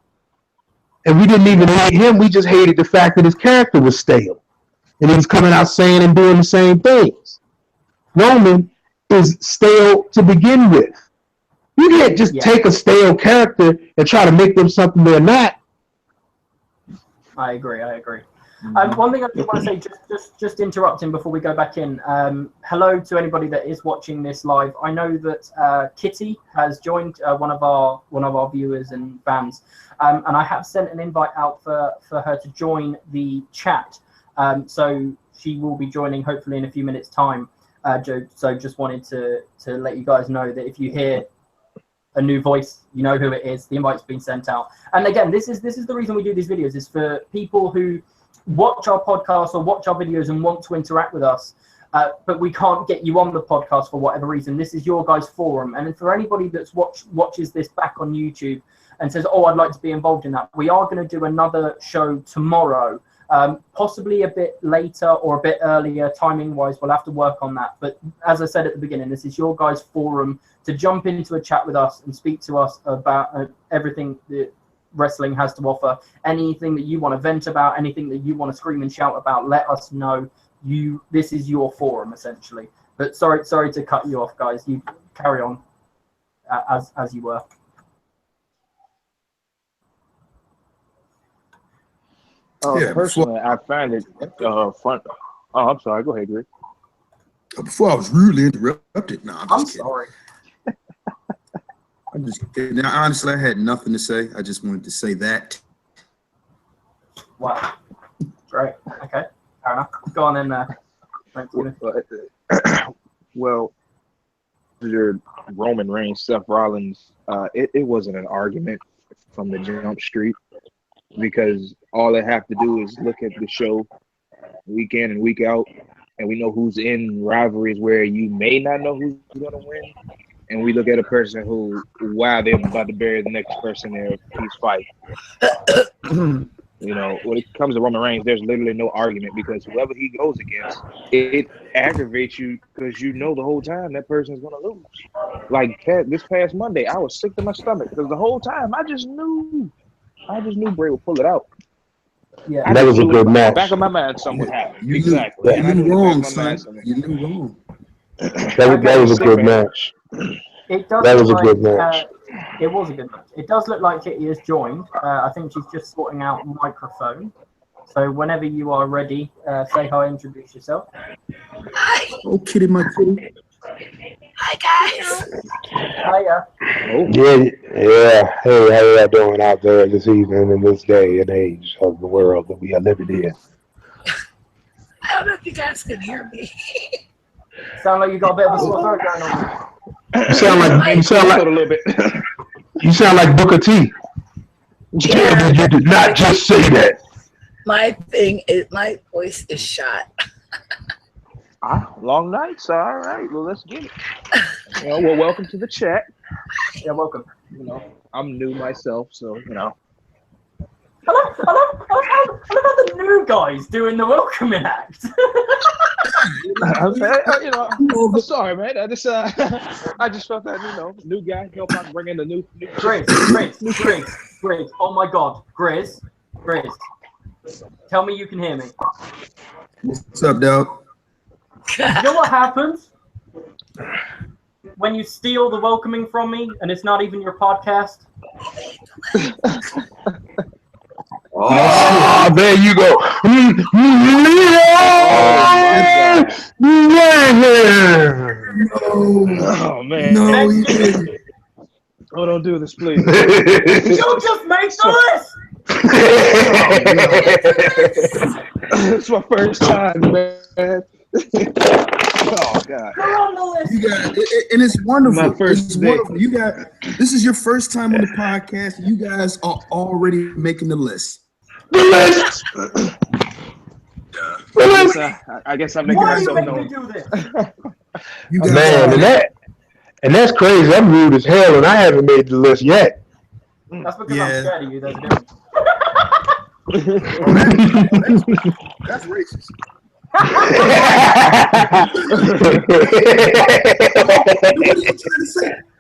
And we didn't even hate him. We just hated the fact that his character was stale. And he was coming out saying and doing the same things. Roman is stale to begin with. You can't just take a stale character and try to make them something they're not. I agree. One thing I do want to say, just interrupting before we go back in. Hello to anybody that is watching this live. I know that Kitty has joined, one of our viewers and fans, and I have sent an invite out for her to join the chat. So she will be joining hopefully in a few minutes' time. Joe. So just wanted to let you guys know that if you hear a new voice, you know who it is. The invite's been sent out. And again, this is the reason we do these videos, is for people who watch our podcast or watch our videos and want to interact with us, but we can't get you on the podcast for whatever reason. This is your guys' forum. And for anybody that's watches this back on YouTube and says, oh, I'd like to be involved in that, we are going to do another show tomorrow, possibly a bit later or a bit earlier, timing wise. We'll have to work on that. But as I said at the beginning, this is your guys' forum to jump into a chat with us and speak to us about everything that wrestling has to offer. Anything that you want to vent about, anything that you want to scream and shout about, let us know. This is your forum essentially. But sorry to cut you off, guys. You carry on as you were. Personally, I find it fun. Oh, I'm sorry. Go ahead, Greg. Before I was rudely interrupted. No, I'm just kidding. Sorry. I'm just kidding. Now, honestly, I had nothing to say. I just wanted to say that. Wow. Great. Okay. Fair enough. Go on in there. Well, your Roman Reigns, Seth Rollins, it wasn't an argument from the jump street, because all they have to do is look at the show week in and week out, and we know who's in rivalries where you may not know who's going to win. And we look at a person who, wow, they're about to bury the next person in a peace fight. You know, when it comes to Roman Reigns, there's literally no argument, because whoever he goes against, it aggravates you because you know the whole time that person's going to lose. Like this past Monday, I was sick to my stomach because the whole time I just knew Bray would pull it out. Yeah, that was a good match. Back of my mind, something would happen. You Exactly. You knew wrong, son. You knew wrong. That was a good match. It does. That was a good match. It was a good match. It does look like Kitty has joined. I think she's just sorting out microphone. So whenever you are ready, say hi, introduce yourself. Hi. Oh, Kitty, my kitty. Hi, guys. Hiya. Yeah. Hey, how y'all doing out there this evening in this day and age of the world that we are living in? I don't know if you guys can hear me. Sound like you got a bit of a sore throat going on. You sound like a little bit. You sound like Booker T. Yeah. You did not just say that. My voice is shot. Long nights. All right. Well, let's get it. Well, welcome to the chat. Yeah, welcome. You know, I'm new myself, so you know. I love how the new guys doing the welcoming act. You know, I'm sorry, man. I just felt that, new guy help out bring in the new. Grizz. Oh my God, Grizz. Tell me you can hear me. What's up, dog? You know what happens when you steal the welcoming from me and it's not even your podcast? Oh, there you go. Oh man. No, you didn't. Oh, don't do this, please. You just make the list. It's my first time, man. Oh God. You're on the list. You got it, and it's wonderful. My first It's wonderful. This is your first time on the podcast. You guys are already making the list. I guess I'm making Why do you myself make me known. do this? You guys Man, and that's crazy. I'm rude as hell, and I haven't made the list yet. That's because Yeah. I'm scared of you. There's a difference. That's racist.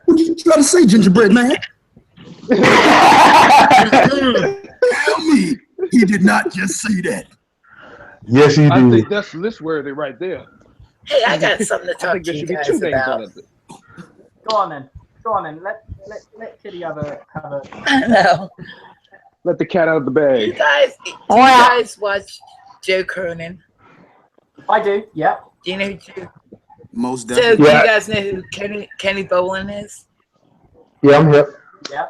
What are you trying to say, gingerbread man? Tell me he did not just say that. Yes, he I did. think that's list worthy right there. Hey, I got something to I talk think to there you should be guys 2 names about. on it. Go on then. Let Kitty have a. I know. Let the cat out of the You bag. guys watch Joe Cronin? I do. Yeah. Do you know who Joe? Most So definitely. do Yeah. you guys know who Kenny Bolin is? Yeah, I'm here. Yeah.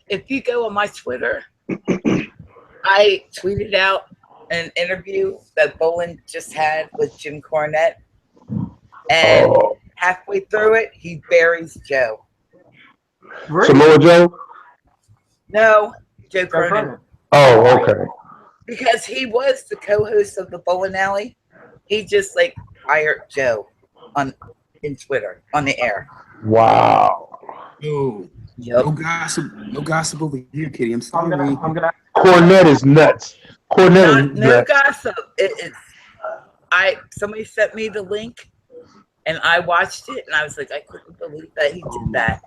If you go on my Twitter, I tweeted out an interview that Bolin just had with Jim Cornette, and Oh, halfway through it, he buries Joe. Really? Samoa Joe. No, Joe Joe Cronin. Cronin. Oh, okay. Because he was the co-host of the Bowling Alley. He just like hired Joe in Twitter on the air. Wow. Yo, Yep. no gossip over here, Kitty. I'm I'm sorry. gonna. Cornette is nuts. Cornette is No nuts. gossip. Somebody sent me the link, and I watched it, and I was like, I couldn't believe that he did that.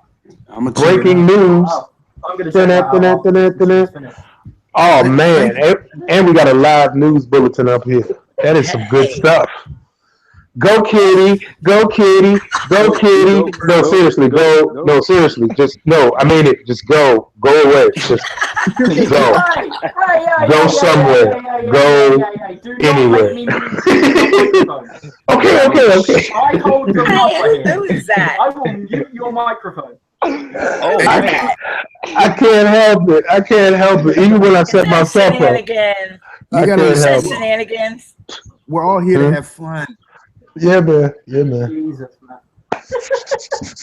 I'm gonna check it Breaking out. news. Oh, I'm gonna check that out after this is finished. Oh man, and we got a live news bulletin up here. That is some good Hey. stuff. Go Kitty, go Kitty, go Kitty. No, seriously, go. No, seriously, just no. I mean it. Just go. Go away. Just go. Go somewhere. Go Do not anywhere. make me mute your microphone. Okay. I hold the power here. Who is that? I will mute your microphone. Oh I man. can't help it. I can't help it. Even when I set myself up, Shenanigans. I You gotta can't Is that help it. shenanigans? We're all here to have fun. Yeah, man. Yeah, man. Jesus, man.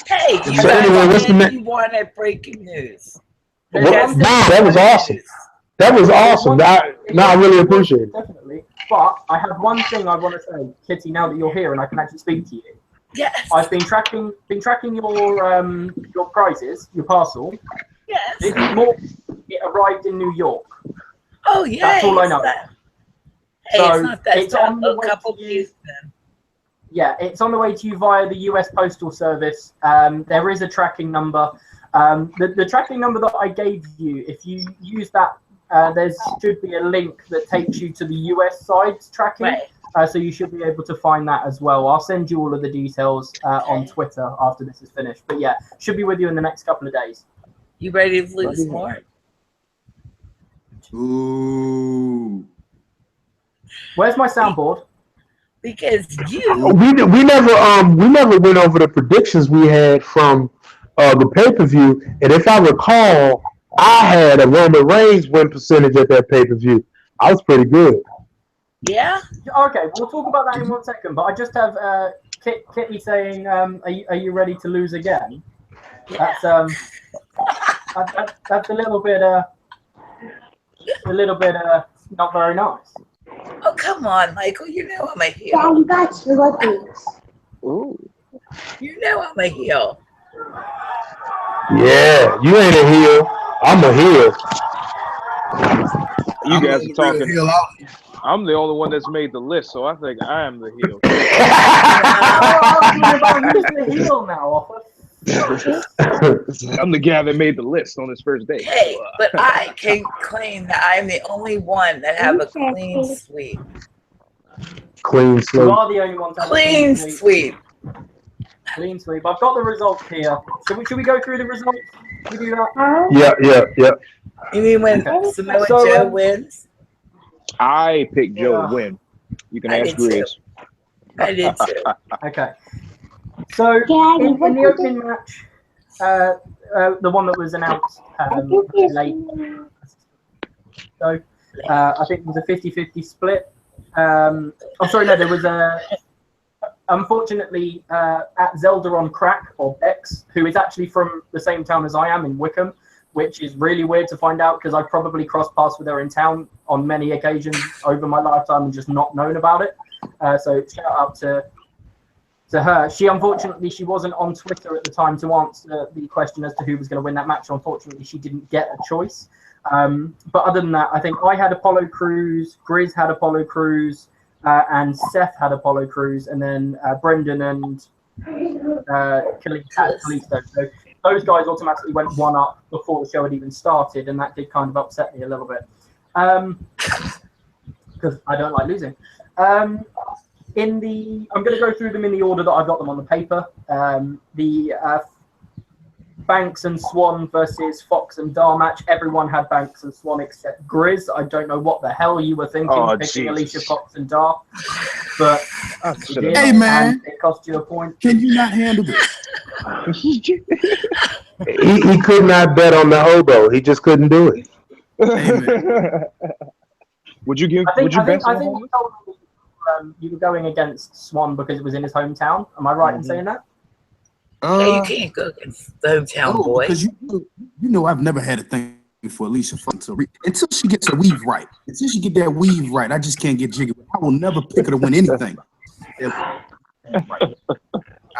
Hey, you So anyway, what's the guys, next? you wanted breaking news. Wow, that was awesome. That was awesome. I really appreciate it. Definitely. But I have one thing I want to say, Kitty. Now that you're here and I can actually speak to you, Yes. I've been tracking your prizes, your parcel. Yes. This morning it arrived in New York. Oh, yeah. That's all I know. Hey, So, it's not that. it's It's on the a way couple to you. views then. Yeah, it's on the way to you via the US Postal Service. There is a tracking number. The tracking number that I gave you, if you use that, there should be a link that takes you to the US side's tracking. Right. So you should be able to find that as well. I'll send you all of the details on Twitter after this is finished. But yeah, should be with you in the next couple of days. You ready to lose more? Ooh. Where's my soundboard? Because you. We never went over the predictions we had from the pay-per-view, and if I recall, I had a Roman Reigns win percentage at that pay-per-view. I was pretty good. Yeah. Okay, we'll talk about that in 1 second. But I just have Kitty saying, "Are you ready to lose again?" That's that's a little bit not very nice. Oh, come on, Michael. You know I'm a heel. Daddy got celebrities. Ooh. You know I'm a heel. Yeah, you ain't a heel. I'm a heel. You guys are talking. Heel out. I'm the only one that's made the list, so I think I am the heel. I'm talking about who's the heel now, Offer. I'm the guy that made the list on his first day. Hey, but I can claim that I'm the only one that have a clean sweep. Clean You slate. are the only one to have a Clean sweep. Clean sweep. I've got the results here. Should we go through the results? Should we do that? Yeah. You mean when Okay. Samoa So, Joe wins? I picked Joe to win. You can I ask did too. Grizz. I did too. Okay. So Daddy, in what the did opening match, the one that was announced late. So I think it was a 50-50 split. I'm sorry, no, there was unfortunately at Zelda on Crack, or Bex, who is actually from the same town as I am in Wickham, which is really weird to find out because I've probably crossed paths with her in town on many occasions over my lifetime and just not known about it. So shout out to her. She wasn't on Twitter at the time to answer the question as to who was going to win that match. Unfortunately, she didn't get a choice. But other than that, I think I had Apollo Crews, Grizz had Apollo Crews, and Seth had Apollo Crews, and then Brendan and Khalid had Kalisto. So those guys automatically went one up before the show had even started, and that did kind of upset me a little bit because I don't like losing. I'm going to go through them in the order that I got them on the paper. Banks and Swan versus Fox and Dar match. Everyone had Banks and Swan except Grizz. I don't know what the hell you were thinking picking Alicia Fox and Dar, but you did, hey man, it cost you a point. Can you not handle this? He could not bet on the hobo. He just couldn't do it. Hey, man. Would you bet I think on you told me you were going against Swan because it was in his hometown. Am I right in saying that? You can't go against the hometown boy. Because you know I've never had a thing for Alicia Fox until she gets her weave right. Until she get that weave right, I just can't get jiggy. I will never pick her to win anything.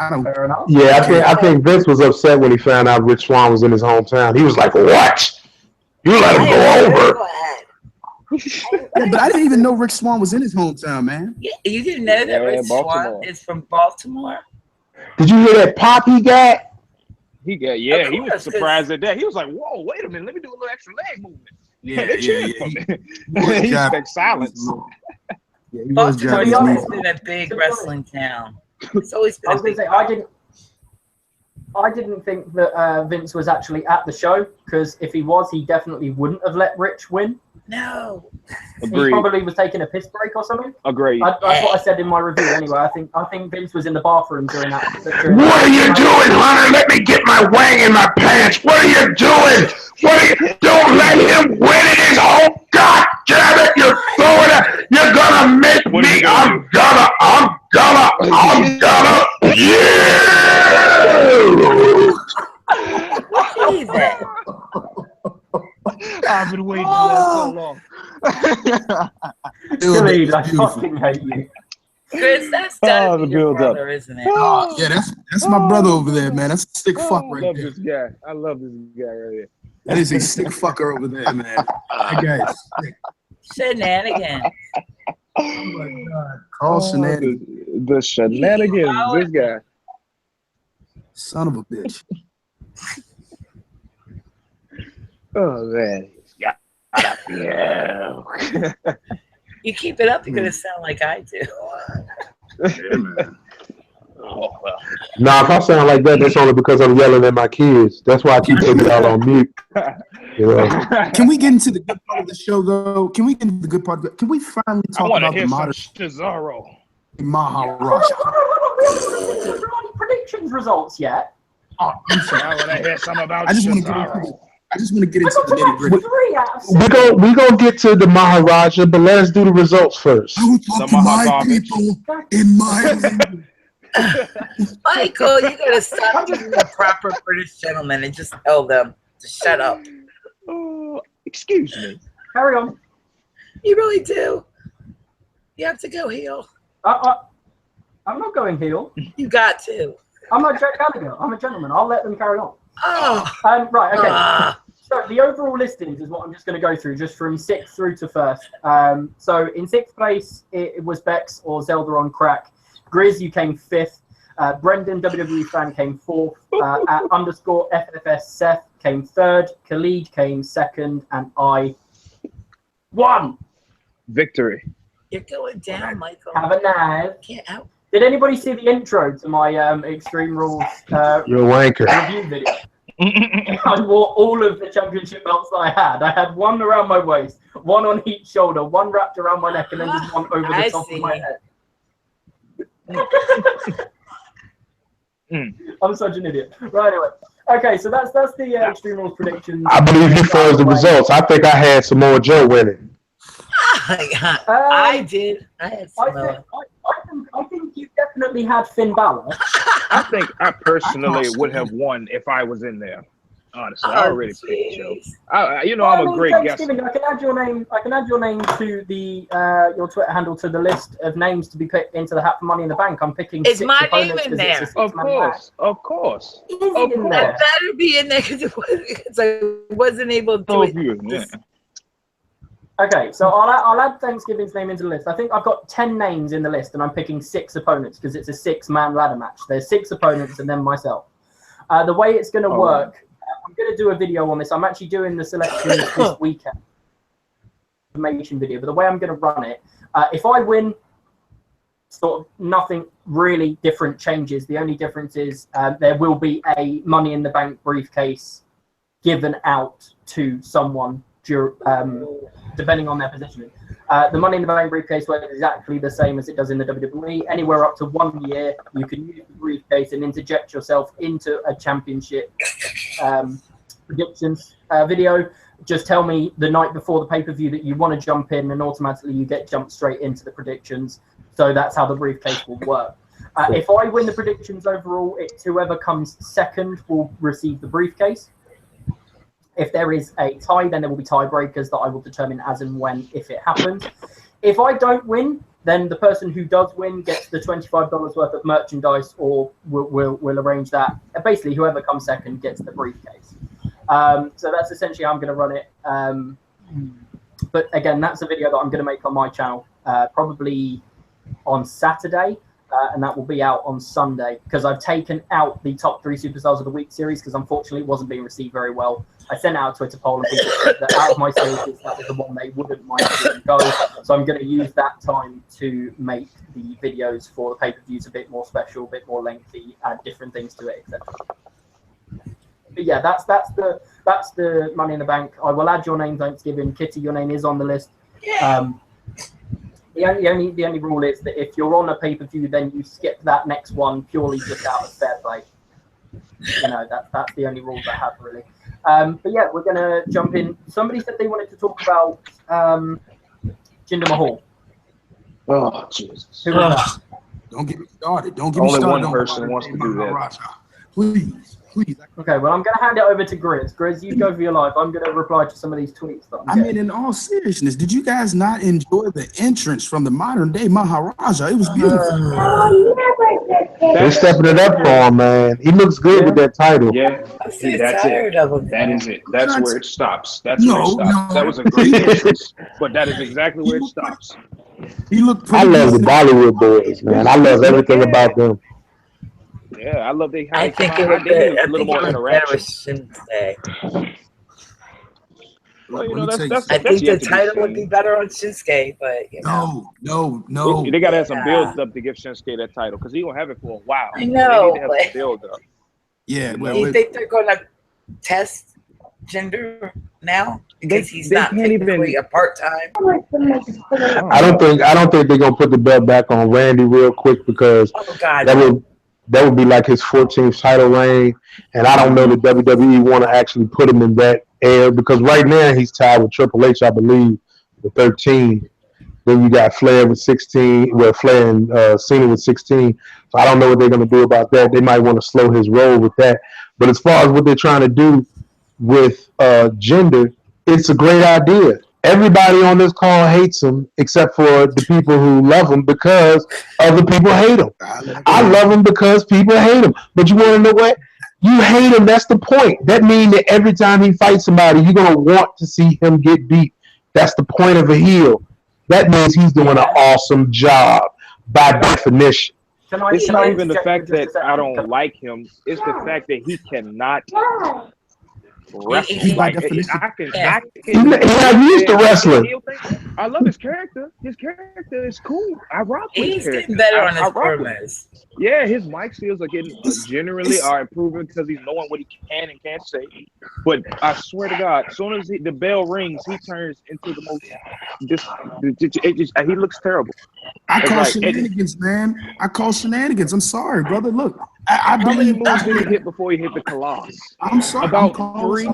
I don't. Fair enough. Yeah, I think Vince was upset when he found out Rich Swann was in his hometown. He was like, "What? You let him go over?" Yeah, but I didn't even know Rick Swann was in his hometown, man. Yeah, you didn't know that Rich Swann is from Baltimore? Did you hear that pop he got? He was surprised at that. He was like, "Whoa, wait a minute, let me do a little extra leg movement." He expects silence. Yeah, he was Baltimore's always been a big wrestling town. It's always been. I was going to say I didn't think that Vince was actually at the show, because if he was, he definitely wouldn't have let Rich win. No. Agreed. He probably was taking a piss break or something. Agreed. That's what I said in my review anyway. I think Vince was in the bathroom during that. What are you doing, Hunter? Let me get my wang in my pants. What are you doing? Don't let him win in his home. God damn it! You're throwing it. You're gonna make me. I'm gonna. Yeah. I've been waiting for that so long. Khalid, I fucking hate you. Chris, that's gotta be your brother, isn't it? Yeah, that's my brother over there, man. That's a sick fuck right there. This guy. I love this guy right here. That is a sick fucker over there, man. That guy is sick. Shenanigans. Oh my God. Call shenanigans. The shenanigans, this guy. Son of a bitch. Oh man. Yeah. You keep it up, you're gonna sound like I do. Yeah, man. Oh, well. Nah, if I sound like that, that's only because I'm yelling at my kids. That's why I keep taking y'all on mute. You know? Can we get into the good part of the show, though? Can we get into the good part? Can we finally talk about the modern Cesaro Maharaja? We haven't got predictions results yet. Oh, I'm sorry. I want to hear some about I just want to get into the nitty gritty. We're gonna get to the Maharaja, but let us do the results first. I will talk to my people in my language. Michael, you gotta stop being a proper British gentleman and just tell them to shut up. Oh, excuse me. Carry on. You really do. You have to go heel. I'm not going heel. You got to. I'm not Jack Gallagher. I'm a gentleman. I'll let them carry on. Oh. Right, okay. So the overall listings is what I'm just going to go through, just from 6th through to 1st. So in 6th place, it was Bex or Zelda on crack. Grizz, you came 5th. Brendan, WWE fan, came 4th. At _ FFS, Seth came 3rd. Khalid came 2nd. And I won. Victory. You're going down, Michael. Have a night. Get out. Did anybody see the intro to my Extreme Rules You're a wanker. review video? I wore all of the championship belts that I had. I had one around my waist, one on each shoulder, one wrapped around my neck, and then just one over the top of my head. I'm such an idiot. Right, anyway. Okay, so that's the Extreme Rules predictions. I believe you froze the results. I think I had Samoa Joe winning. I did. I had Samoa. I think you definitely had Finn Balor. I think I personally would have won if I was in there. Honestly, I already picked Joe. I'm a great guest. I can add your name. I can add your name to the your Twitter handle to the list of names to be picked into the hat for Money in the Bank. I'm picking. Is my name in there? Of course. Is it in there? That better be in there because I wasn't able to do it. Okay, so I'll add Thanksgiving's name into the list. I think I've got 10 names in the list, and I'm picking 6 opponents because it's a 6-man ladder match. There's 6 opponents and then myself. The way it's going to work, I'm going to do a video on this. I'm actually doing the selection this weekend. Information video, but the way I'm going to run it, if I win, sort of nothing really different changes. The only difference is there will be a Money in the Bank briefcase given out to someone depending on their positioning. The Money in the Bank briefcase works exactly the same as it does in the WWE. Anywhere up to 1 year, you can use the briefcase and interject yourself into a championship predictions video. Just tell me the night before the pay-per-view that you want to jump in, and automatically you get jumped straight into the predictions. So that's how the briefcase will work. If I win the predictions overall, it's whoever comes second will receive the briefcase. If there is a tie, then there will be tiebreakers that I will determine as and when if it happens. If I don't win, then the person who does win gets the $25 worth of merchandise, or we'll arrange that. And basically, whoever comes second gets the briefcase. So that's essentially how I'm going to run it. But again, that's a video that I'm going to make on my channel, probably on Saturday. And that will be out on Sunday, because I've taken out the top 3 Superstars of the Week series because unfortunately it wasn't being received very well. I sent out a Twitter poll and people said that out of my series, that was the one they wouldn't mind seeing go. So I'm going to use that time to make the videos for the pay-per-views a bit more special, a bit more lengthy, add different things to it, etc. But yeah, that's the Money in the Bank. I will add your name, Thanksgiving. Kitty, your name is on the list. The only rule is that if you're on a pay-per-view, then you skip that next one purely just out of fair play. You know, that's the only rules I have, really. But yeah, we're going to jump in. Somebody said they wanted to talk about Jinder Mahal. Oh, Jesus. Who was that? Don't get me started. Don't get me started. Only one person wants to do that. Please. Okay, well, I'm going to hand it over to Grizz. Grizz, you go for your life. I'm going to reply to some of these tweets. That I mean, in all seriousness, did you guys not enjoy the entrance from the modern day Maharaja? It was beautiful. They're stepping it up for him, man. He looks good with that title. Yeah, that's it. That is it. That's where it stops. That's where it stops. That was a great entrance, but that is exactly where it stops. He looked pretty. I love the Bollywood boys, man. I love everything about them. Yeah, I love they. I think it would be a little more interaction. Well, you know, I think the title would be better on Shinsuke, but you know. No. They gotta have some build up to give Shinsuke that title because he gonna have it for a while. I know. They need to have some build up. Yeah. Do you think they're gonna test Jinder now because he's not technically a part-time? I don't think they're gonna put the belt back on Randy real quick because that would be like his 14th title reign, and I don't know that WWE want to actually put him in that air because right now he's tied with Triple H, I believe, with 13. Then you got Flair with 16, well, Flair and Cena with 16. So I don't know what they're going to do about that. They might want to slow his roll with that. But as far as what they're trying to do with Jinder, it's a great idea. Everybody on this call hates him except for the people who love him because other people hate him. I love him because people hate him. But you want to know what? You hate him. That's the point. That means that every time he fights somebody, you're going to want to see him get beat. That's the point of a heel. That means he's doing an awesome job by definition. It's not even the fact that I don't like him. It's the fact that he cannot wrestle. He's not used to wrestling. I love his character. His character is cool. I rock with He's his getting better on his promos. Yeah, his mic skills are getting generally are improving because he's knowing what he can and can't say. But I swear to God, as soon as the bell rings, he turns into the most. He looks terrible. I call shenanigans, man. I call shenanigans. I'm sorry, brother. Look, I believe moves did he hit before he hit the Colossus. I'm sorry. About three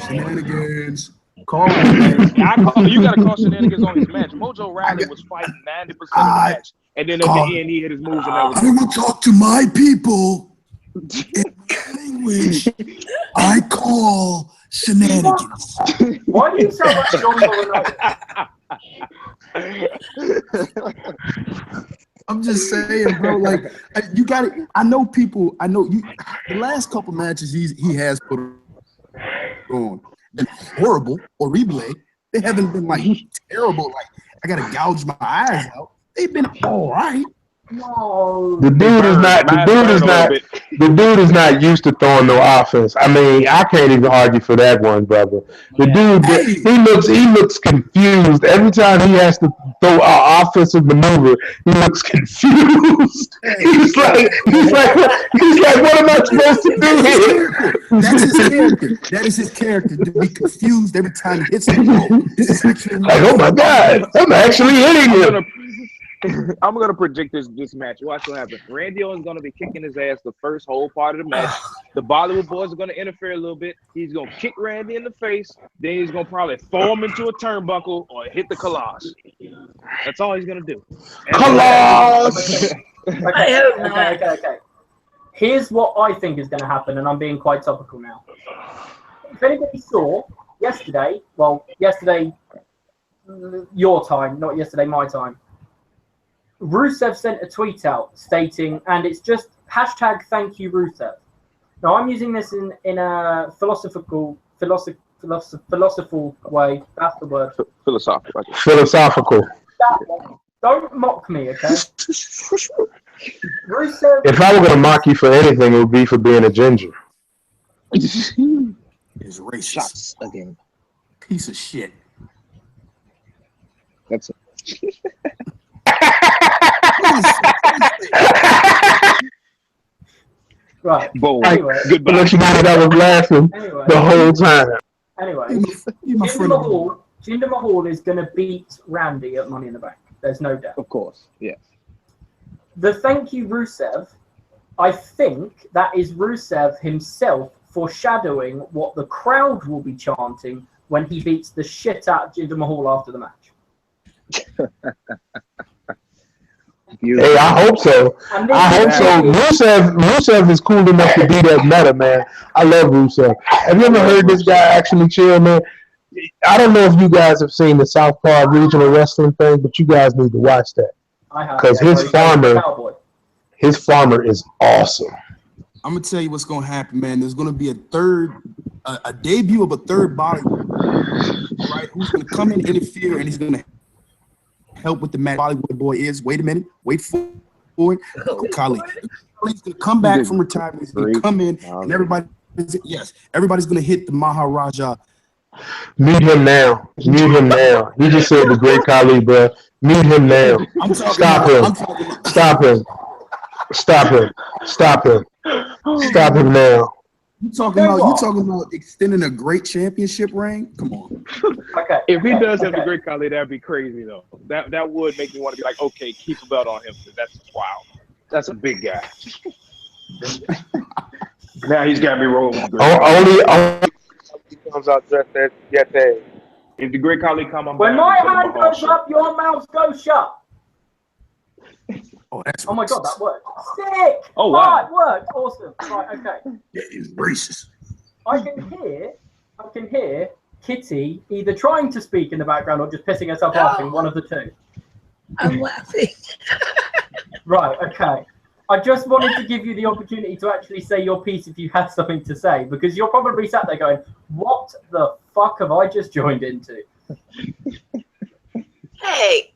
shenanigans. Call you gotta call shenanigans on his match. Mojo Rawley was fighting 90% of the match, and then at the end he hit his moves and that was. I will talk to my people in language I call shenanigans. Why do you sound like John I'm just saying, bro. Like you got it. I know people. I know you. The last couple matches he has put on been horrible or replay. They haven't been like terrible. Like I gotta gouge my eyes out. They've been all right. No. The dude is not used to throwing no offense. I mean, I can't even argue for that one, brother. The dude, he looks confused every time he has to throw an offensive maneuver, he looks confused. He's like, what am I supposed to do here? That's his character. That is his character, to be confused every time he hits the ball. This is actually Like, oh my God, I'm actually hitting him. I'm gonna predict this match. Watch what happens. Randy Orton's gonna be kicking his ass the first whole part of the match. The Bollywood boys are gonna interfere a little bit. He's gonna kick Randy in the face. Then he's gonna probably throw him into a turnbuckle or hit the coloss. That's all he's gonna do. Coloss! Okay. Here's what I think is going to happen, and I'm being quite topical now. If anybody saw yesterday, your time, not yesterday my time, Rusev sent a tweet out stating, and it's just hashtag thank you Rusev. Now I'm using this in a philosophical way. That's the word. Philosophical. Don't mock me, okay? Rusev. If I were going to mock you for anything, it would be for being a ginger. Is racist. Shots again. Piece of shit. That's it. Right. Boom. Anyway. Goodbye. Unless you know that I was laughing the whole time. Anyway, My friend. Jinder Mahal is going to beat Randy at Money in the Bank. There's no doubt. Of course, yes. The thank you Rusev, I think that is Rusev himself foreshadowing what the crowd will be chanting when he beats the shit out of Jinder Mahal after the match. Hey, I hope so. Rusev is cool enough to be that meta, man. I love Rusev. Have you ever heard this guy actually chill, man? I don't know if you guys have seen the Southpaw regional wrestling thing, but you guys need to watch that. Because his farmer is awesome. I'm gonna tell you what's gonna happen, man. There's gonna be a debut of a third body, right? Who's gonna come in, interfere, and he's gonna help with the match. Bollywood boy is. Wait a minute. Wait for it. Khalid. He's gonna come back from retirement. He's gonna come in, and everybody's gonna hit the Maharaja. Mute him now. He just said the great Khalid, bro. Mute him now. Stop him now. You talking about extending a great championship reign? Come on. Okay. If he does have the great Khalid, that'd be crazy though. That would make me want to be like, okay, keep a belt on him. That's wow. That's a big guy. Now he's got me rolling. Only comes out just as yesterday. If the great Khalid come on, when my hand goes up, your mouth goes shut. Oh, that's oh my god, that worked. Sick! Oh wow, it worked. Awesome. Right, okay. That is racist. I can hear Kitty either trying to speak in the background or just pissing herself laughing, one of the two. I'm laughing. Right, okay. I just wanted to give you the opportunity to actually say your piece if you had something to say, because you're probably sat there going, what the fuck have I just joined into? Hey,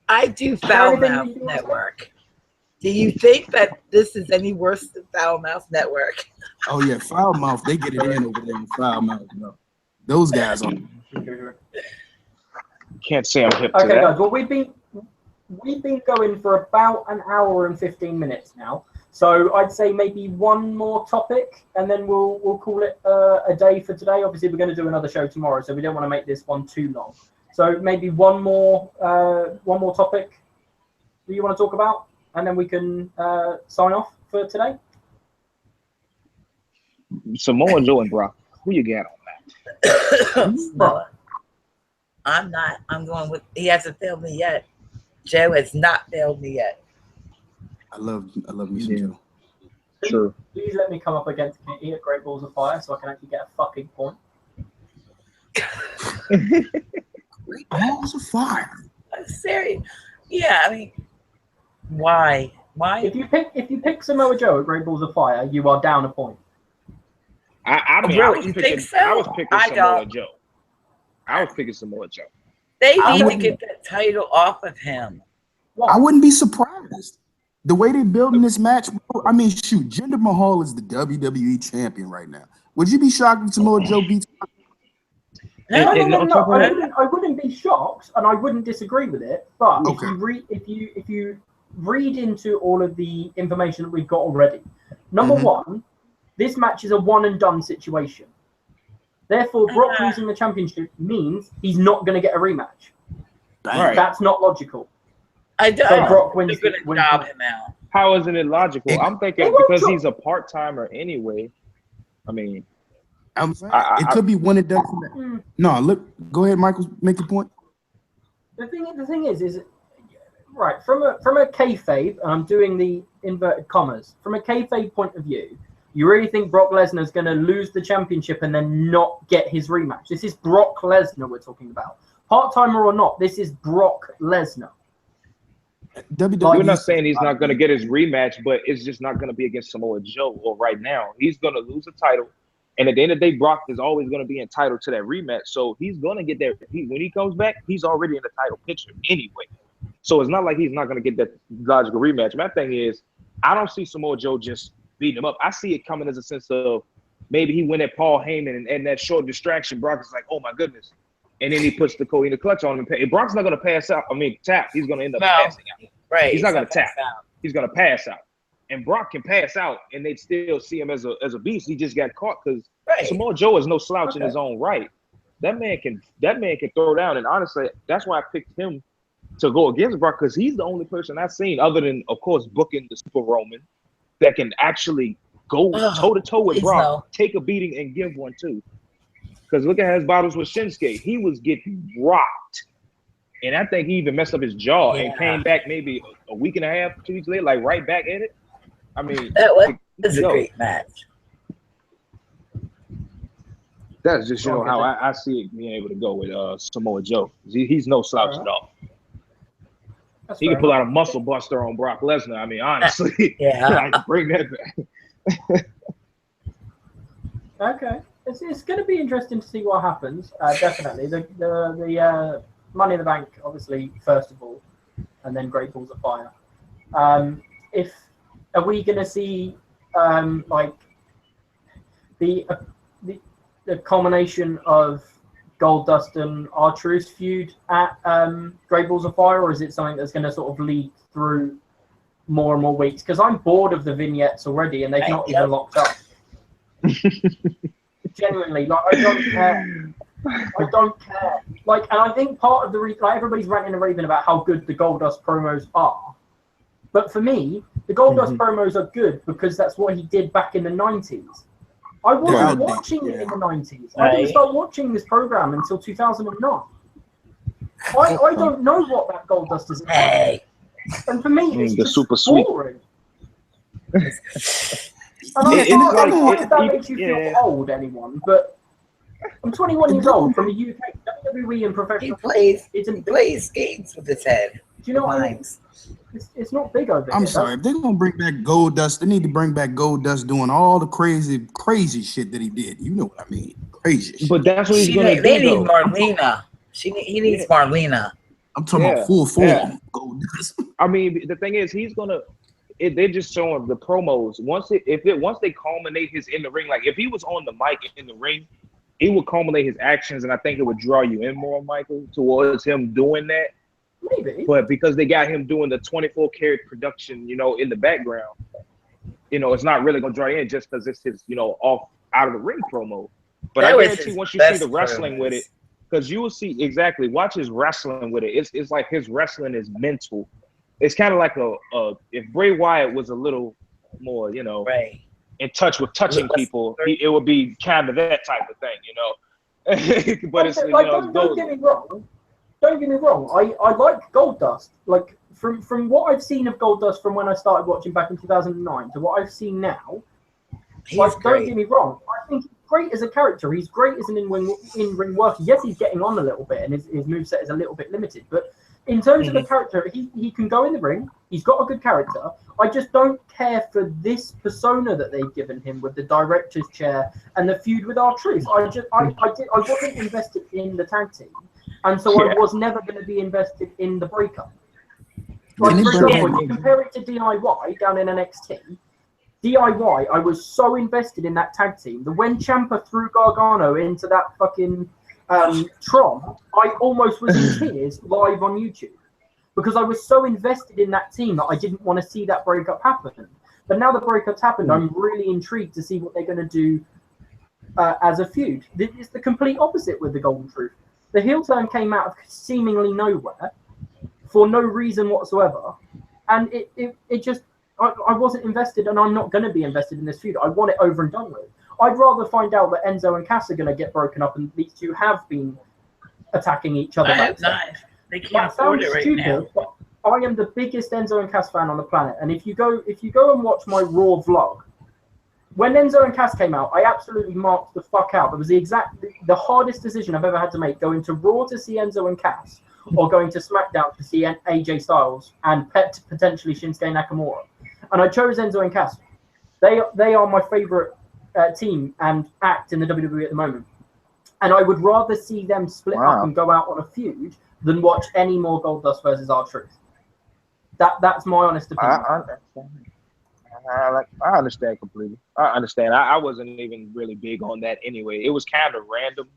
I do Foul Mouth Network. Do you think that this is any worse than Foul Mouth Network? Oh yeah, Foul Mouth, they get it in over there in Foul Mouth, bro. Those guys are. Can't say I'm hip to Okay, that. guys, well we've been going for about an hour and 15 minutes now. So I'd say maybe one more topic, and then we'll call it a day for today. Obviously, we're going to do another show tomorrow, so we don't want to make this one too long. So maybe one more topic that you want to talk about, and then we can sign off for today. Samoa Joe and Brock, who you got on No, I'm not. I'm going with. He hasn't failed me yet. Joe has not failed me yet. I love me some Joe. Sure. Please let me come up against Kitty at Great Balls of Fire so I can actually get a fucking point. Great Balls of Fire. I'm serious. Yeah, I mean, why? If you pick Samoa Joe at Great Balls of Fire, you are down a point. I mean, Really? I was You picking, think so? I was picking I Samoa don't. Joe. I was picking Samoa Joe. They I need to wouldn't- get that title off of him. I wouldn't be surprised. The way they're building this match, bro, I mean, shoot, Jinder Mahal is the WWE champion right now. Would you be shocked if Samoa Joe beats? No, And I wouldn't be shocked, and I wouldn't disagree with it. But Okay. if you read into all of the information that we've got already, number one, this match is a one and done situation. Therefore, Brock losing the championship means he's not going to get a rematch. Right. That's not logical. I don't. So Brock wins. They're going to job him out. How isn't it logical? I'm thinking because he's a part timer anyway. I mean, I'm saying it could be one and done. No, look. Go ahead, Michael. Make your point. The thing is right from a kayfabe. I'm doing the inverted commas. From a kayfabe point of view, you really think Brock Lesnar is going to lose the championship and then not get his rematch? This is Brock Lesnar we're talking about. Part timer or not, this is Brock Lesnar. We're not saying he's not going to get his rematch, but it's just not going to be against Samoa Joe. Or right now, he's going to lose the title, and at the end of the day, Brock is always going to be entitled to that rematch. So he's going to get there. When he comes back, he's already in the title picture anyway. So it's not like he's not going to get that logical rematch. My thing is, I don't see Samoa Joe just beating him up. I see it coming as a sense of maybe he went at Paul Heyman and that short distraction. Brock is like, oh my goodness. And then he puts the Coheed clutch on him. If Brock's not going to pass out, tap. He's going to end up passing out. Right. He's not going to tap. He's going to pass out. And Brock can pass out, and they'd still see him as a beast. He just got caught because Samoa Joe is no slouch in his own right. That man can throw down. And honestly, that's why I picked him to go against Brock, because he's the only person I've seen, other than, of course, booking the Super Roman, that can actually go toe-to-toe with Brock, take a beating, and give one too. Because look at his battles with Shinsuke. He was getting rocked. And I think he even messed up his jaw and came back maybe a week and a half, 2 weeks later, like right back at it. I mean, that was a great match. That's just, how I see it being able to go with Samoa Joe. He's no slouch at all. He can pull out a muscle buster on Brock Lesnar. I mean, honestly, I bring that back. Okay. It's going to be interesting to see what happens. Definitely, the Money in the Bank, obviously, first of all, and then Great Balls of Fire. Are we going to see like the culmination of Goldust and R-Truth feud at Great Balls of Fire, or is it something that's going to sort of lead through more and more weeks? Because I'm bored of the vignettes already, and they've not even locked up. Genuinely, like I don't care. I don't care. Like, and I think part of the reason, like, everybody's ranting and raving about how good the Goldust promos are, but for me, the Goldust promos are good because that's what he did back in the 90s. I wasn't watching it in the 90s. I didn't start watching this program until 2009. I don't know what that Goldust is about. And for me, it's just super boring. And I don't know if that makes you feel old, anyone, but I'm 21 years old from the UK. WWE and professional. He plays games with his head. Do you know what I mean? It's not big over here. I'm sorry. If they're gonna bring back Goldust, they need to bring back Goldust doing all the crazy shit that he did. You know what I mean? Crazy shit. But that's what he's gonna do. They need Marlena. He needs Marlena. I'm talking about full form Goldust. I mean, the thing is, he's gonna. They're just showing the promos. Once they culminate his in the ring, like if he was on the mic in the ring, it would culminate his actions, and I think it would draw you in more, Michael, towards him doing that. Maybe. But because they got him doing the 24-karat production, in the background, it's not really gonna draw you in just because it's his, off out of the ring promo. But I guarantee once you see the wrestling with it, because you will see exactly. Watch his wrestling with it. It's like his wrestling is mental. It's kind of like if Bray Wyatt was a little more, in touch with touching people, it would be kind of that type of thing, But it's don't get me wrong. Don't get me wrong. I like Goldust. Like from what I've seen of Goldust from when I started watching back in 2009 to what I've seen now. Don't get me wrong. I think he's great as a character. He's great as an in-ring worker. Yes, he's getting on a little bit, and his moveset is a little bit limited, but. In terms of the character, he can go in the ring. He's got a good character. I just don't care for this persona that they've given him with the director's chair and the feud with R-Truth. I wasn't invested in the tag team, and so I was never going to be invested in the breakup. Like, for example, if you compare it to DIY down in NXT, DIY, I was so invested in that tag team that when Ciampa threw Gargano into that fucking Tron, I almost was in tears live on YouTube because I was so invested in that team that I didn't want to see that breakup happen. But now the breakup's happened, I'm really intrigued to see what they're going to do as a feud. It's the complete opposite with the Golden Truth. The heel turn came out of seemingly nowhere for no reason whatsoever, and it just I wasn't invested, and I'm not going to be invested in this feud. I want it over and done with. I'd rather find out that Enzo and Cass are going to get broken up, and these two have been attacking each other. I have not. They can't afford it right now. But I am the biggest Enzo and Cass fan on the planet, and if you go and watch my Raw vlog, when Enzo and Cass came out, I absolutely marked the fuck out. It was the hardest decision I've ever had to make, going to Raw to see Enzo and Cass, or going to SmackDown to see AJ Styles and potentially Shinsuke Nakamura. And I chose Enzo and Cass. They are my favorite team and act in the WWE at the moment. And I would rather see them split up and go out on a feud than watch any more Goldust versus R-Truth. That's my honest opinion. I understand completely. I understand. I wasn't even really big on that anyway. It was kind of random.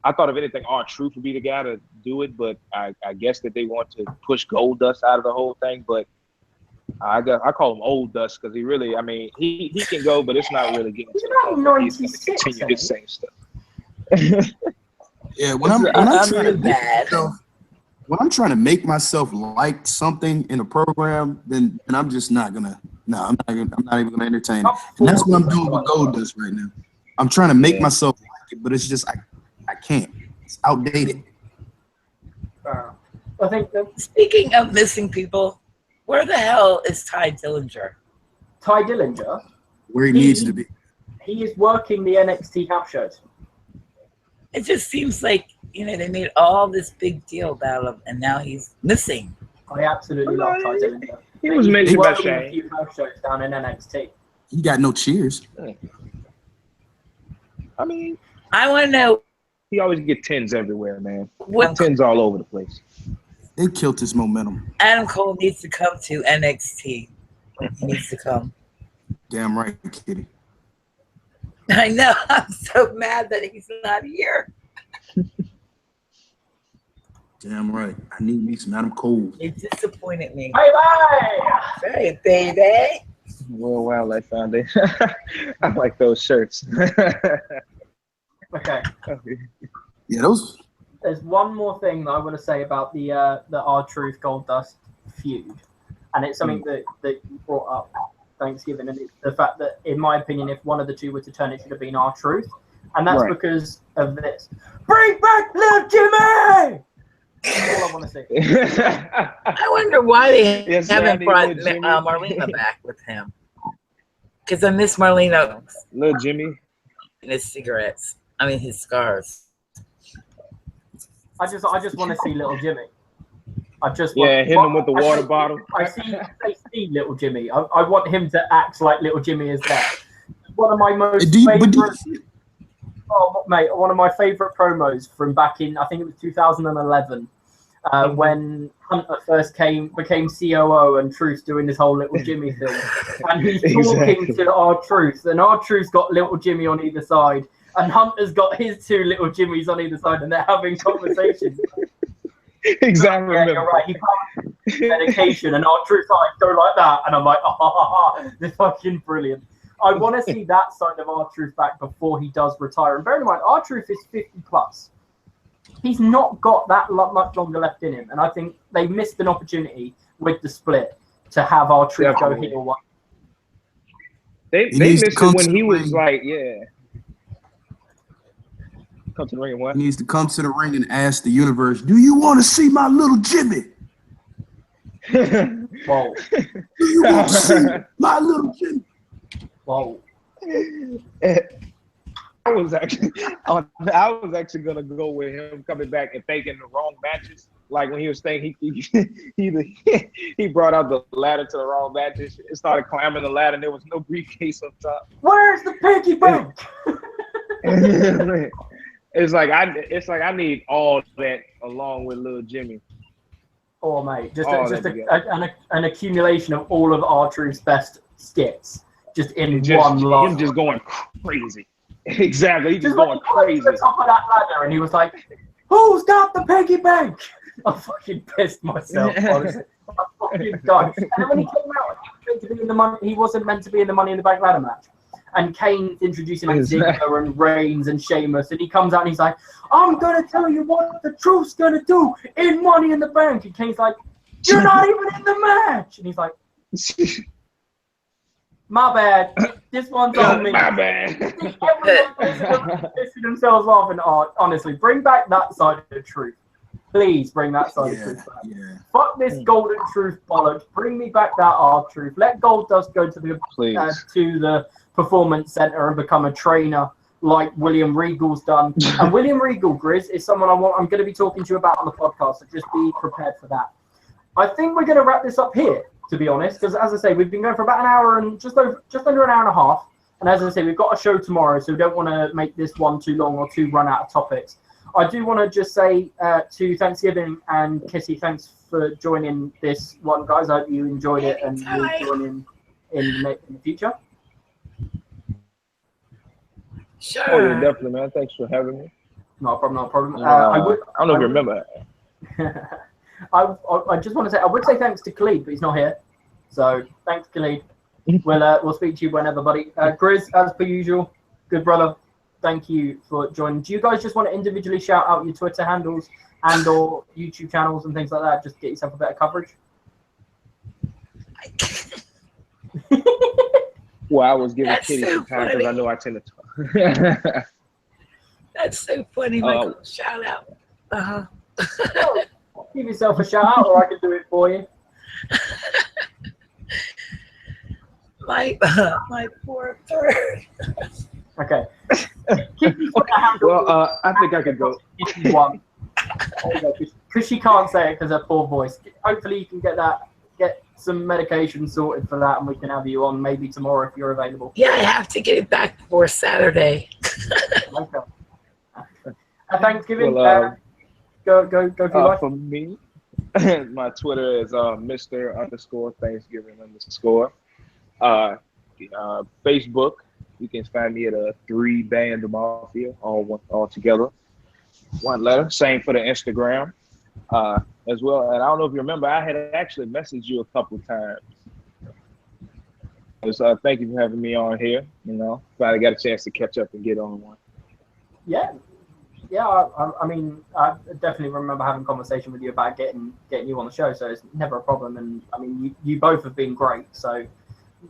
I thought, if anything, R-Truth would be the guy to do it, but I guess that they want to push Goldust out of the whole thing. But I call him Old Dust because he really, I mean, he can go, but it's not really getting to the point. He's going to continue the same stuff. Yeah, when I'm trying to make myself like something in a program, then I'm just not gonna. No, I'm not even gonna entertain it. And that's what I'm doing with Goldust right now. I'm trying to make myself like it, but it's just I can't. It's outdated. I think Speaking of missing people, where the hell is Ty Dillinger? Ty Dillinger, Where he needs to be. he is working the NXT house shows. It just seems like, they made all this big deal about him, and now he's missing. I absolutely love Ty Dillinger. He was mentioned by working a Shane. few house shows down in NXT. He got no cheers. I mean, I want to know he always get 10s everywhere, man. what 10s all over the place. They killed his momentum. Adam Cole needs to come to NXT. He needs to come. Damn right, Kitty. I know. I'm so mad that he's not here. Damn right. I need me some Adam Cole. It disappointed me. Bye-bye! Hey, baby. World Wildlife Foundation. I like those shirts. Okay. Yeah, those. There's one more thing that I want to say about the R-Truth Goldust feud, and it's something that you brought up Thanksgiving, and it's the fact that, in my opinion, if one of the two were to turn, it should have been R-Truth, and that's because of this. Bring back Little Jimmy! That's all I want to see. I wonder why they haven't brought Jimmy. Marlena back with him. Because I miss Marlena Little Jimmy. and his cigarettes. I mean, his scars. I just want to see Little Jimmy. Hit him with the water bottle. I see Little Jimmy. I want him to act like Little Jimmy is there. One of my most favorite. One of my favorite promos from back in, I think it was 2011, when Hunter first became COO and Truth's doing this whole Little Jimmy thing, and he's talking to R-Truth, and R-Truth's got Little Jimmy on either side, and Hunter's got his two Little Jimmys on either side, and they're having conversations. Exactly. Yeah, you're right. He can't medication, and R-Truth's like, go like that, and I'm like, this is fucking brilliant. I want to see that side of R-Truth back before he does retire. And bear in mind, R-Truth is 50 plus. He's not got that much longer left in him. And I think they missed an opportunity with the split to have R-Truth go heel one. They missed it when he was like, come to the ring and what? He needs to come to the ring and ask the universe, do you want to see my little Jimmy? Whoa. Do you want to see my little Jimmy? Whoa. I was actually gonna go with him coming back and thinking the wrong matches. Like when he was thinking he brought out the ladder to the wrong matches. It started climbing the ladder and there was no briefcase on top. Where's the piggy bank? It's like I need all that along with Little Jimmy. Oh mate, just an accumulation of all of R-Truth's best skits. Just in one lot. Him just going crazy. Exactly. He's just when going he got to crazy. the top of that ladder and he was like, "Who's got the piggy bank?" I fucking pissed myself, honestly. I fucking died. And then when he came out, he wasn't meant to be in the Money in the Bank ladder match. And Kane's introducing like Ziggler and Reigns and Sheamus, and he comes out and he's like, "I'm gonna tell you what the truth's gonna do in Money in the Bank." And Kane's like, "You're not even in the match." And he's like, "My bad. This one's on me." My bad. Everyone's pissing themselves off, and honestly, bring back that side of the truth. Please bring that side of truth back. Yeah. Fuck this golden truth bollocks. Bring me back that hard truth. Let Goldust go to the performance center and become a trainer like William Regal's done. And William Regal, Grizz, is someone I'm going to be talking to you about on the podcast, so just be prepared for that. I think we're going to wrap this up here, to be honest, because as I say, we've been going for about an hour and just under an hour and a half. And as I say, we've got a show tomorrow, so we don't want to make this one too long or too run out of topics. I do want to just say to Thanksgiving and Kissy, thanks for joining this one, guys. I hope you enjoyed it and you'll join in the future. Sure. Oh, yeah, definitely, man. Thanks for having me. No problem. I don't know if you remember. I just want to say, I would say thanks to Khalid, but he's not here. So thanks, Khalid. We'll speak to you whenever, buddy. Grizz, as per usual, good brother. Thank you for joining. Do you guys just want to individually shout out your Twitter handles and or YouTube channels and things like that? Just get yourself a better coverage. Well, I was giving That's Kitty so some time funny. because I know I tend to. That's so funny, Michael. Shout out. Give yourself a shout out, or I can do it for you. My poor bird. Okay. Well, I think I could go. One. Because she can't say it because her poor voice. Hopefully you can get some medication sorted for that, and we can have you on maybe tomorrow if you're available. Yeah, I have to get it back before Saturday. Okay. Thanksgiving. Well, go for your life. For me, my Twitter is Mr_Thanksgiving_. Facebook, you can find me at 3 Band Mafia, all together, one letter. Same for the Instagram as well. And I don't know if you remember, I had actually messaged you a couple times. So thank you for having me on here. Finally got a chance to catch up and get on one. Yeah. I mean, I definitely remember having a conversation with you about getting you on the show. So it's never a problem. And I mean, you both have been great. So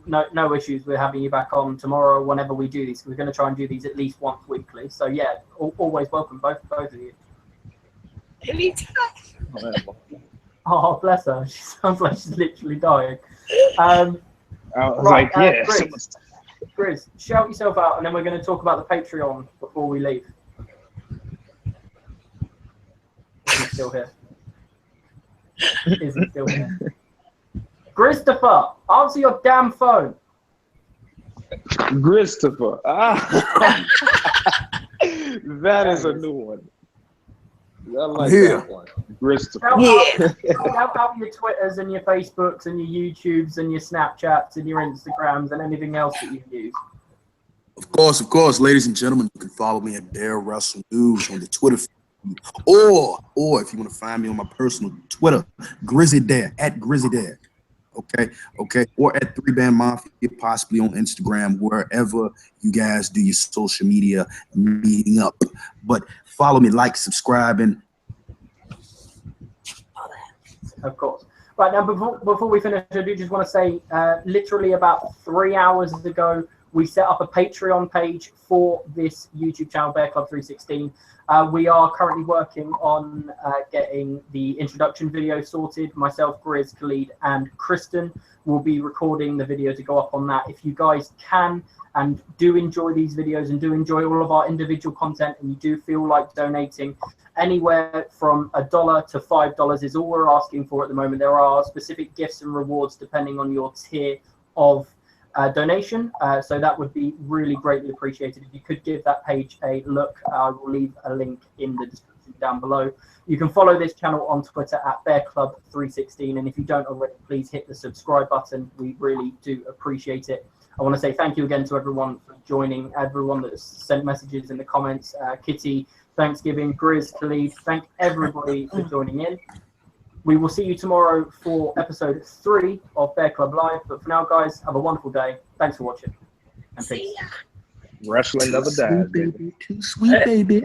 no issues with having you back on tomorrow. Whenever we do these, we're going to try and do these at least once weekly. So yeah, always welcome, both of you. Anytime. Oh, bless her. She sounds like she's literally dying. I was like, yeah. Grizz, shout yourself out, and then we're going to talk about the Patreon before we leave. Is he still here? Is he still here? Christopher, answer your damn phone. Christopher. That is a new one. I like that one. Christopher. Shout out your Twitters and your Facebooks and your YouTubes and your Snapchats and your Instagrams and anything else that you use. Of course, ladies and gentlemen, you can follow me at Dare Wrestle News on the Twitter feed. Or if you want to find me on my personal Twitter, Grizzy Dare, at Grizzy Dare. Okay. Or at 3 Band Mafia, possibly on Instagram, wherever you guys do your social media meeting up. But follow me, like, subscribe, and of course. Right now, before we finish, I do just want to say, literally about 3 hours ago, we set up a Patreon page for this YouTube channel, Bear Club 316. We are currently working on getting the introduction video sorted. Myself, Grizz, Khalid, and Kristin will be recording the video to go up on that. If you guys can and do enjoy these videos and do enjoy all of our individual content, and you do feel like donating, anywhere from $1 to $5 is all we're asking for at the moment. There are specific gifts and rewards depending on your tier of donation, so that would be really greatly appreciated. If you could give that page a look, I will leave a link in the description. description down below. You can follow this channel on Twitter at BearClub316, and if you don't already, please hit the subscribe button. We really do appreciate it. I want to say thank you again to everyone for joining, everyone that's sent messages in the comments. Kitty, Thanksgiving, Grizz, Khalid, thank everybody for joining in. We will see you tomorrow for episode 3 of Bear Club Live. But for now, guys, have a wonderful day. Thanks for watching. And peace. Wrestling never dies, baby. Too sweet, baby.